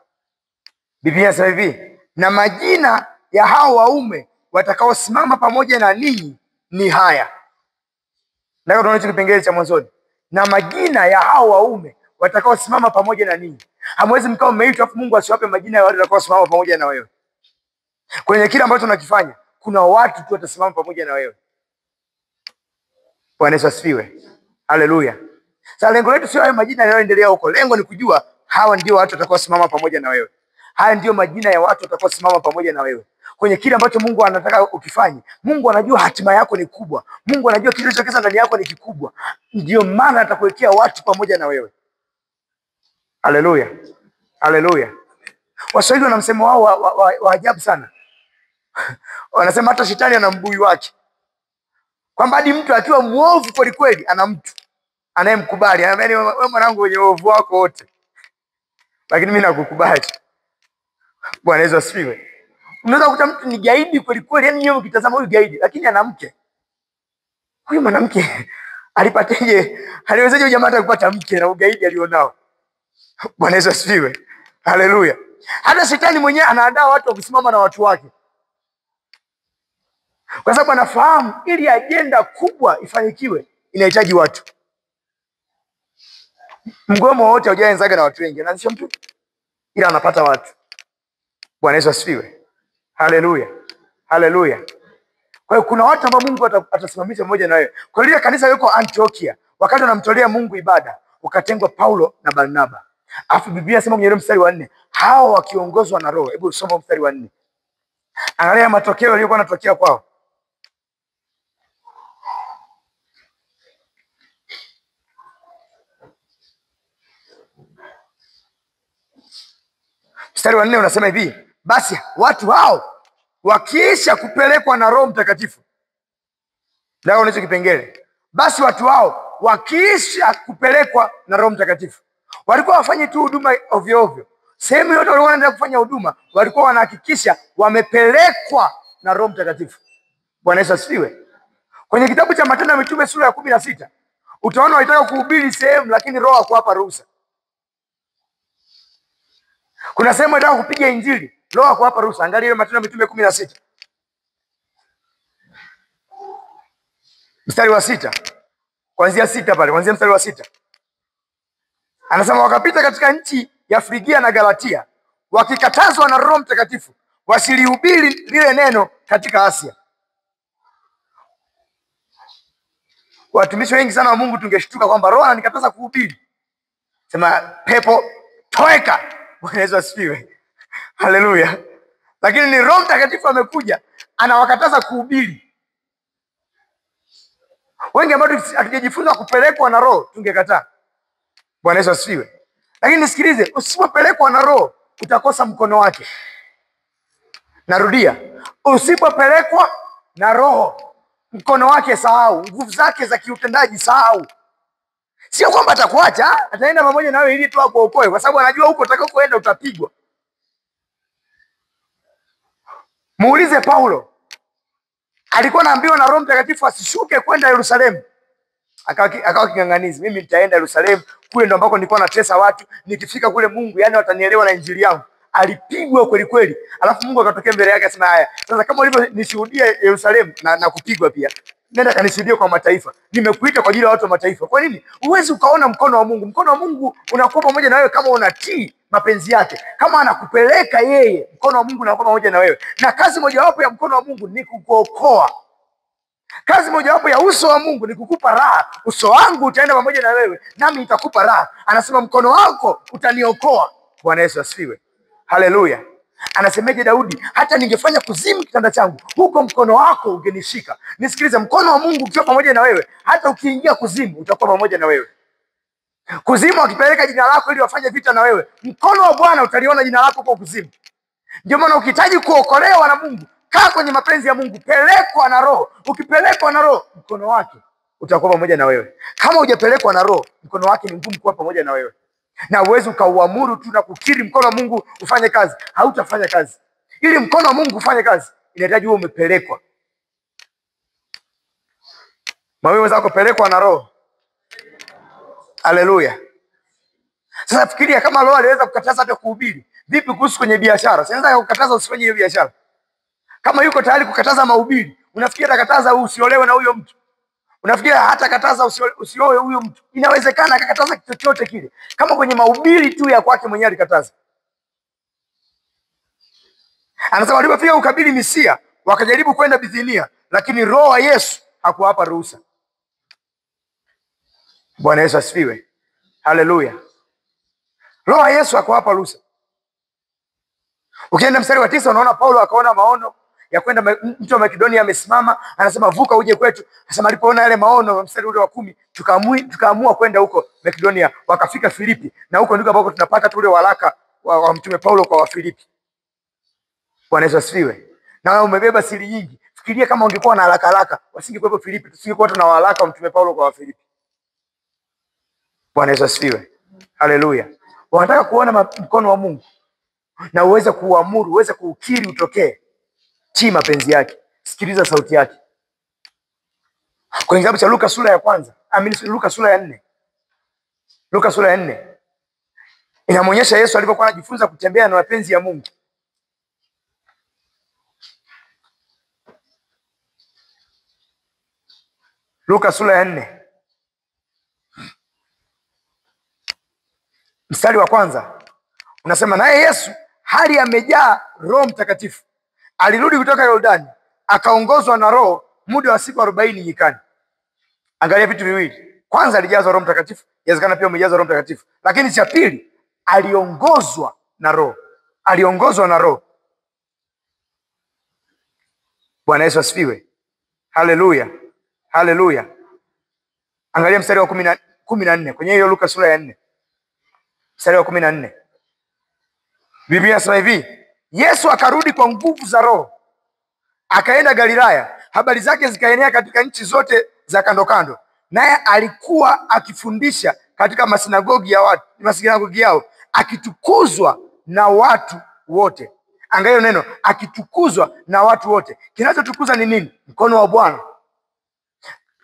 Biblia inasema hivi, na majina ya hao waume watakaosimama pamoja na ninyi ni haya. Nataka tuone hicho kipengele cha mwanzoni. Na majina ya hao waume watakaosimama pamoja na ninyi. Hamwezi mkao mmeitwa afu Mungu asiwape majina ya wale watakaosimama pamoja na wewe. Kwenye kila ambacho tunakifanya kuna watu tu watasimama pamoja na wewe. Bwana Yesu asifiwe. Haleluya. Sasa lengo letu sio hayo majina yanayoendelea huko. Lengo ni kujua hawa ndio watu watakaosimama pamoja na wewe. Haya ndio majina ya watu watakaosimama pamoja na wewe. Kwenye kile ambacho Mungu anataka ukifanye. Mungu anajua hatima yako ni kubwa. Mungu anajua kile kilichokeza ndani yako ni kikubwa. Ndio maana atakuwekea watu pamoja na wewe. Haleluya. Haleluya. Waswahili wana msemo wao wa ajabu sana. Wanasema hata shetani ana mbui wake. Kwamba hadi mtu akiwa muovu kweli kweli ana mtu anayemkubali. Anamwambia wewe mwanangu wenye uovu wako wote, lakini mimi nakukubali. Bwana Yesu asifiwe. Unaweza kukuta mtu ni gaidi kweli kweli, yani yeye ukitazama huyu gaidi, lakini ana mke. Huyu mwanamke alipateje? Aliwezaje huyu jamaa hata kupata mke na ugaidi alionao? Bwana Yesu asifiwe. Haleluya. Hata shetani mwenyewe anaandaa watu wa kusimama na watu wake. Kwa sababu anafahamu ili ajenda kubwa ifanikiwe inahitaji watu. Mgomo wote haujaanzaga na watu wengi, anaanzisha mtu ila anapata watu. Bwana Yesu asifiwe. Haleluya. Haleluya. Kwa hiyo kuna watu ambao Mungu atasimamisha pamoja na wewe. Kwa hiyo kanisa yuko Antiokia, wakati wanamtolea Mungu ibada, wakatengwa Paulo na Barnaba. Alafu Biblia inasema kwenye mstari wa 4, hao wakiongozwa na Roho. Hebu soma mstari wa 4. Angalia matokeo yaliyokuwa yanatokea kwao. Mstari wa 4 unasema hivi, basi watu hao wakiisha kupelekwa na Roho Mtakatifu. Ndio unacho kipengele. Basi watu hao wakiisha kupelekwa na Roho Mtakatifu. Walikuwa wafanye tu huduma ovyo ovyo. Sehemu yote walikuwa wanaenda kufanya huduma, walikuwa wanahakikisha wamepelekwa na Roho Mtakatifu. Bwana Yesu asifiwe. Kwenye kitabu cha Matendo ya Mitume sura ya 16, utaona walitaka kuhubiri sehemu lakini Roho hakuwapa ruhusa. Kuna sehemu walitaka kupiga injili, Roho hakuwapa ruhusa. Angalia ile Matendo ya Mitume 16. Mstari wa 6. Kuanzia 6 pale, kuanzia mstari wa 6. Anasema wakapita katika nchi ya Frigia na Galatia, wakikatazwa na Roho Mtakatifu wasilihubiri lile neno katika Asia. Watumishi wengi sana wa Mungu tungeshtuka kwamba Roho ananikataza kuhubiri. Sema pepo toeka. Bwana Yesu asifiwe. Haleluya. Lakini ni Roho Mtakatifu amekuja anawakataza kuhubiri. Wengi ambao hatujajifunza kupelekwa na Roho tungekataa. Bwana Yesu asifiwe. Lakini nisikilize, usipopelekwa na Roho utakosa mkono wake. Narudia, usipopelekwa na Roho mkono wake sahau, nguvu zake za kiutendaji sahau. Sio kwamba atakuacha, ataenda pamoja nawe ili tu akuokoe, kwa sababu anajua huko utakakoenda utapigwa. Muulize Paulo, alikuwa anaambiwa na Roho Mtakatifu asishuke kwenda Yerusalemu, akawa king'ang'anizi, mimi nitaenda Yerusalemu, kule ndo ambako nilikuwa natesa watu, nikifika kule Mungu yani watanielewa na injili yangu. Alipigwa kweli kweli, alafu Mungu akatokea mbele yake akasema, haya sasa, kama ulivyonishuhudia Yerusalemu na kupigwa pia, nenda kanishuhudia kwa mataifa. Nimekuita kwa ajili ya watu wa mataifa. Kwa nini? Huwezi ukaona mkono wa Mungu. Mkono wa Mungu unakuwa pamoja na wewe kama unatii mapenzi yake. Kama anakupeleka yeye, mkono wa Mungu unakuwa pamoja na wewe. Na kazi mojawapo ya mkono wa Mungu ni kukuokoa. Kazi mojawapo ya uso wa Mungu ni kukupa raha. Uso wangu utaenda pamoja na wewe, nami nitakupa raha. Anasema mkono wako utaniokoa. Bwana Yesu asifiwe. Haleluya. Anasemeje Daudi? Hata ningefanya kuzimu kitanda changu, huko mkono wako ungenishika. Nisikilize, mkono wa Mungu ukiwa pamoja na wewe, hata ukiingia kuzimu utakuwa pamoja na wewe. Kuzimu akipeleka jina lako ili wafanye vita na wewe, mkono wa Bwana utaliona jina lako kwa kuzimu. Ndio maana ukihitaji kuokolewa na Mungu, kaa kwenye mapenzi ya Mungu, pelekwa na Roho. Ukipelekwa na Roho, mkono wake utakuwa pamoja na wewe. Kama hujapelekwa na Roho, mkono wake ni ngumu kuwa pamoja na wewe. Na uwezi ukauamuru tu na kukiri mkono wa Mungu ufanye kazi. Hautafanya kazi. Ili mkono wa Mungu ufanye kazi, inahitaji uwe umepelekwa. Mawewe zako pelekwa na Roho. Haleluya. Sasa fikiria kama Roho aliweza kukataza hata kuhubiri, vipi kuhusu kwenye biashara? Sasa kukataza usifanye hiyo biashara. Kama yuko tayari kukataza mahubiri, unafikiria atakataza usiolewe na huyo mtu? Unafikiria hata kataza usioe huyo mtu? Inawezekana akakataza kitu chochote kile. Kama kwenye mahubiri tu ya kwake mwenyewe alikataza. Anasema walipofika ukabili Misia, wakajaribu kwenda Bithinia, lakini Roho wa Yesu hakuwapa ruhusa. Bwana Yesu asifiwe. Haleluya. Roho wa Yesu hakuwapa ruhusa. Ukienda mstari wa 9 unaona Paulo akaona maono ya kwenda mtu wa Makedonia amesimama, anasema vuka uje kwetu. Anasema alipoona yale maono, mstari ule wa 10, tukaamua kwenda huko Makedonia, wakafika Filipi, na huko ndiko ambako tunapata tule waraka wa mtume Paulo kwa Wafilipi. Bwana Yesu asifiwe. Na wewe umebeba siri nyingi. Fikiria kama ungekuwa na haraka wasingekuwepo Filipi, tusingekuwa tuna waraka wa mtume Paulo kwa Wafilipi. Bwana Yesu asifiwe. Haleluya. Wanataka kuona mkono wa Mungu na uweze kuamuru, uweze kuukiri utokee. Tii mapenzi yake. Sikiliza sauti yake. Kwenye kitabu cha Luka sura ya 1, Luka sura ya 4. Luka sura ya 4. Inamwonyesha Yesu alipokuwa anajifunza kutembea na mapenzi ya Mungu. Luka sura ya 4. Mstari wa 1. Unasema naye Yesu hali amejaa Roho Mtakatifu, alirudi kutoka Yordani, akaongozwa na Roho muda wa siku 40 nyikani. Angalia vitu viwili. Kwanza alijazwa Roho Mtakatifu, inawezekana pia umejazwa Roho Mtakatifu. Lakini cha pili, aliongozwa na Roho. Aliongozwa na Roho. Bwana Yesu asifiwe. Haleluya. Haleluya. Angalia mstari wa 14 kwenye hiyo Luka sura ya 4. Mstari wa 14. Biblia inasema hivi, Yesu akarudi kwa nguvu za Roho, akaenda Galilaya, habari zake zikaenea katika nchi zote za kando kando. Naye alikuwa akifundisha katika masinagogi yao, akitukuzwa na watu wote. Angalia neno akitukuzwa na watu wote. Kinachotukuza ni nini? Mkono wa Bwana.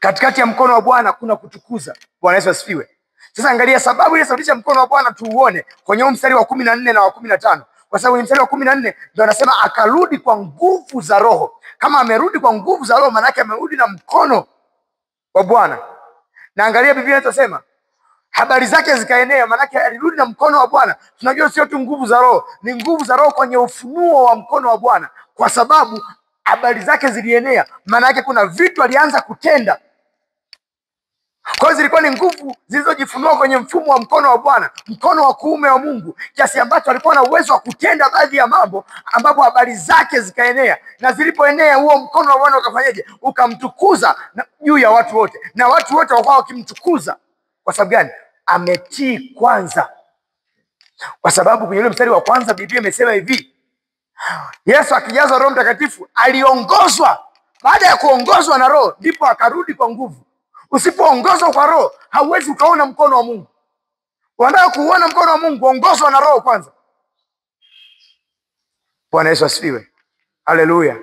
Katikati ya mkono wa Bwana kuna kutukuza. Bwana Yesu asifiwe. Sasa angalia sababu iliyosababisha mkono wa Bwana tuuone kwenye mstari wa 14 na wa 15. Kwa sababu mstari wa 14 ndio anasema akarudi kwa nguvu za Roho. Kama amerudi kwa nguvu za Roho, maana yake amerudi na mkono wa Bwana. Na angalia Biblia inasema habari zake zikaenea, maana yake alirudi na mkono wa Bwana. Tunajua sio tu nguvu za Roho, ni nguvu za Roho kwenye ufunuo wa mkono wa Bwana, kwa sababu habari zake zilienea. Maana yake kuna vitu alianza kutenda. Kwa hiyo zilikuwa ni nguvu zilizojifunua kwenye mfumo wa mkono wa Bwana, mkono wa kuume wa Mungu, kiasi ambacho alikuwa na uwezo wa kutenda baadhi ya mambo ambapo habari zake zikaenea. Na zilipoenea, huo mkono wa Bwana ukafanyaje? Ukamtukuza juu ya watu wote, na watu wote wakawa wakimtukuza. Kwa sababu gani? ametii kwanza. Kwa sababu kwenye ule mstari wa kwanza Biblia imesema hivi, Yesu akijazwa Roho Mtakatifu aliongozwa. Baada ya kuongozwa na Roho ndipo akarudi kwa nguvu. Usipoongozwa kwa Roho hauwezi ukaona mkono wa Mungu. Unataka kuona mkono wa Mungu, ongozwa na Roho kwanza. Bwana Yesu asifiwe. Haleluya.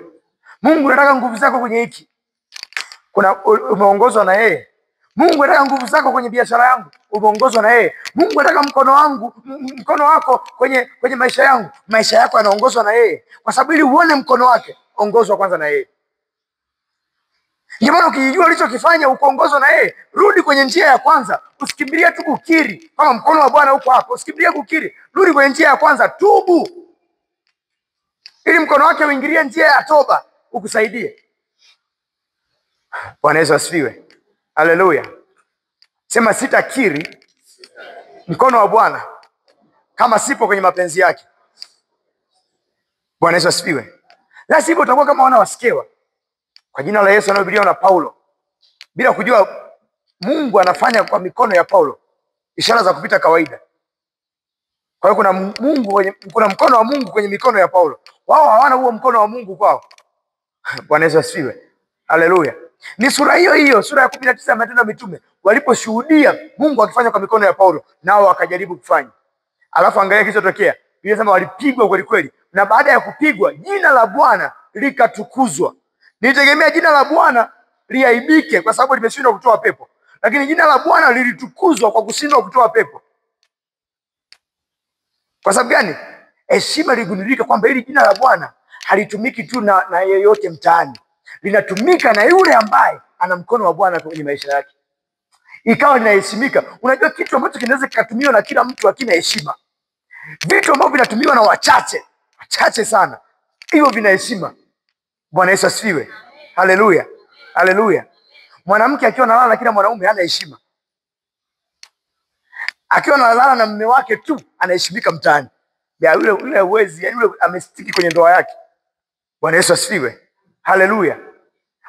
Mungu anataka nguvu zako kwenye hiki, umeongozwa na yeye. Mungu anataka nguvu zako kwenye biashara yangu, umeongozwa na yeye. Mungu anataka mkono wako kwenye maisha yangu, maisha yako yanaongozwa na yeye. Kwa sababu ili uone mkono wake, ongozwa kwanza na yeye. Ndio maana ukijua ulichokifanya ukaongozwa na yeye, rudi kwenye njia ya kwanza. Usikimbilie tu kukiri kama mkono wa Bwana uko hapo. Usikimbilie kukiri, rudi kwenye njia ya kwanza, tubu, ili mkono wake uingilie njia ya toba ukusaidie. Bwana Yesu asifiwe. Haleluya. Sema sitakiri mkono wa Bwana kama sipo kwenye mapenzi yake. Bwana Yesu asifiwe. La sivyo utakuwa kama wana wasikewa. Kwa jina la Yesu anahubiriwa na Paulo bila kujua Mungu anafanya kwa mikono ya Paulo ishara za kupita kawaida. Kwa hiyo kuna mkono wa Mungu kwenye mikono ya Paulo. Wao hawana huo mkono wa Mungu kwao. Bwana Yesu asifiwe. Haleluya. Ni sura hiyo hiyo, sura ya 19 ya Matendo ya Mitume, waliposhuhudia Mungu akifanya kwa mikono ya Paulo, nao wakajaribu kufanya. Alafu angalia kilichotokea. Biblia inasema walipigwa kweli kweli, na baada ya kupigwa jina la Bwana likatukuzwa. Nilitegemea jina la Bwana liaibike kwa sababu limeshindwa kutoa pepo, lakini jina la Bwana lilitukuzwa kwa kushindwa kutoa pepo. Kwa sababu gani? Heshima ligundulika kwamba hili jina la Bwana halitumiki tu na yeyote mtaani, linatumika na yule ambaye ana mkono wa Bwana kwenye maisha yake, ikawa linaheshimika. Unajua kitu ambacho kinaweza kikatumiwa na kila mtu hakina heshima. Vitu ambavyo vinatumiwa na wachache sana, hivyo vina heshima. Bwana Yesu asifiwe. Haleluya. Haleluya. Mwanamke akiwa analala na kila mwanaume hana heshima. Akiwa analala na mume wake tu anaheshimika mtaani. Yule uwezi, yule amestiki kwenye ndoa yake. Bwana Yesu asifiwe. Haleluya.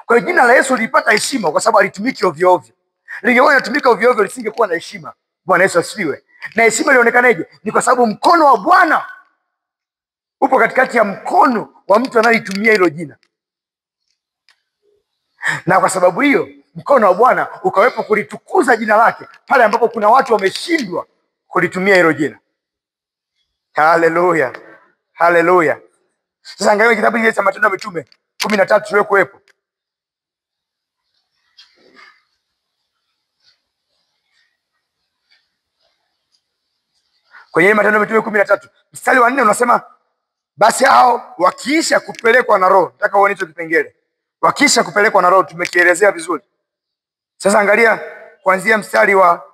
Kwa hiyo jina la Yesu lilipata heshima kwa sababu alitumiki ovyo ovyo. Lingekuwa linatumika ovyo ovyo lisingekuwa na heshima. Bwana Yesu asifiwe. Na heshima ilionekaneje? Ni kwa sababu mkono wa Bwana upo katikati ya mkono wa mtu anayeitumia hilo jina. Na kwa sababu hiyo mkono wa Bwana ukawepo kulitukuza jina lake pale ambapo kuna watu wameshindwa kulitumia hilo jina. Haleluya. Haleluya. Sasa angalia kitabu hiki cha Matendo ya Mitume 13 tuliokuwepo. Kwenye Matendo ya Mitume 13 mstari wa 4 unasema, basi hao wakiisha kupelekwa na Roho. Nataka uone hicho kipengele. Wakiisha kupelekwa na Roho tumekielezea vizuri. Sasa angalia kuanzia mstari wa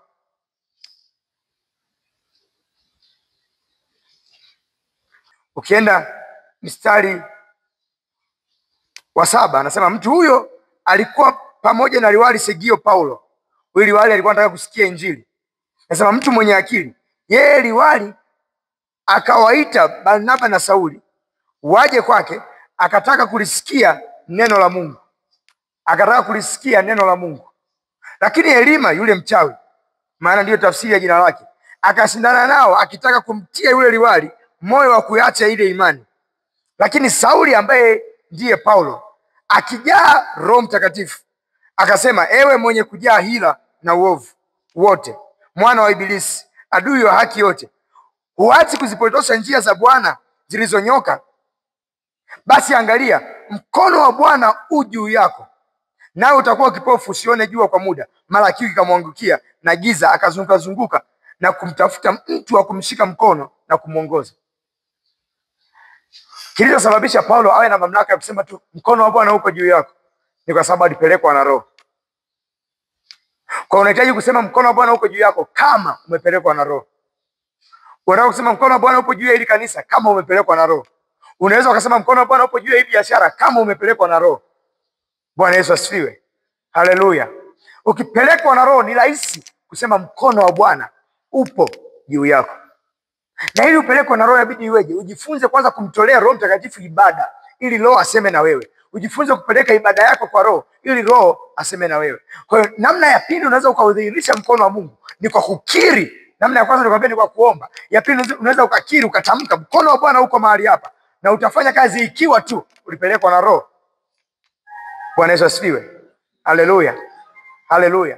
ukienda mstari wa 7 anasema, mtu huyo alikuwa pamoja na liwali Sergio Paulo. Huyu liwali alikuwa anataka kusikia Injili. Anasema mtu mwenye akili. Yeye liwali akawaita Barnaba na Sauli waje kwake, akataka kulisikia neno la Mungu. Lakini Elima yule mchawi, maana ndiyo tafsiri ya jina lake, akashindana nao akitaka kumtia yule liwali moyo wa kuacha ile imani. Lakini Sauli ambaye ndiye Paulo, akijaa Roho Mtakatifu, akasema, ewe mwenye kujaa hila na uovu wote, mwana wa Ibilisi, adui wa haki yote, huachi kuzipotosha njia za Bwana zilizonyoka? Basi angalia, mkono wa Bwana u juu yako, nawe utakuwa kipofu usione jua kwa muda. Mara kiu ikamwangukia na giza, akazunguka na kumtafuta mtu wa kumshika mkono na kumwongoza. Kilichosababisha Paulo awe na mamlaka ya kusema tu mkono wa Bwana uko juu yako ni kwa sababu alipelekwa na Roho. Kwa unahitaji kusema mkono wa Bwana uko juu yako kama umepelekwa na Roho. Unataka kusema mkono wa Bwana upo juu ya hili kanisa kama umepelekwa na Roho. Unaweza ukasema mkono wa Bwana upo juu ya hii biashara kama umepelekwa na Roho. Bwana Yesu asifiwe. Haleluya. Ukipelekwa na Roho ni rahisi kusema mkono wa Bwana upo juu yako. Na ili upelekwe na Roho inabidi iweje? Ujifunze kwanza kumtolea Roho Mtakatifu ibada ili Roho aseme na wewe. Ujifunze kupeleka ibada yako kwa Roho ili Roho aseme na wewe. Kwa hiyo namna ya pili unaweza ukaudhihirisha mkono wa Mungu ni kwa kukiri. Namna ya kwanza nikwambia ni kwa kuomba. Ya pili unaweza ukakiri, ukatamka mkono wa Bwana uko mahali hapa, na utafanya kazi ikiwa tu ulipelekwa na Roho. Bwana Yesu asifiwe. Haleluya. Haleluya.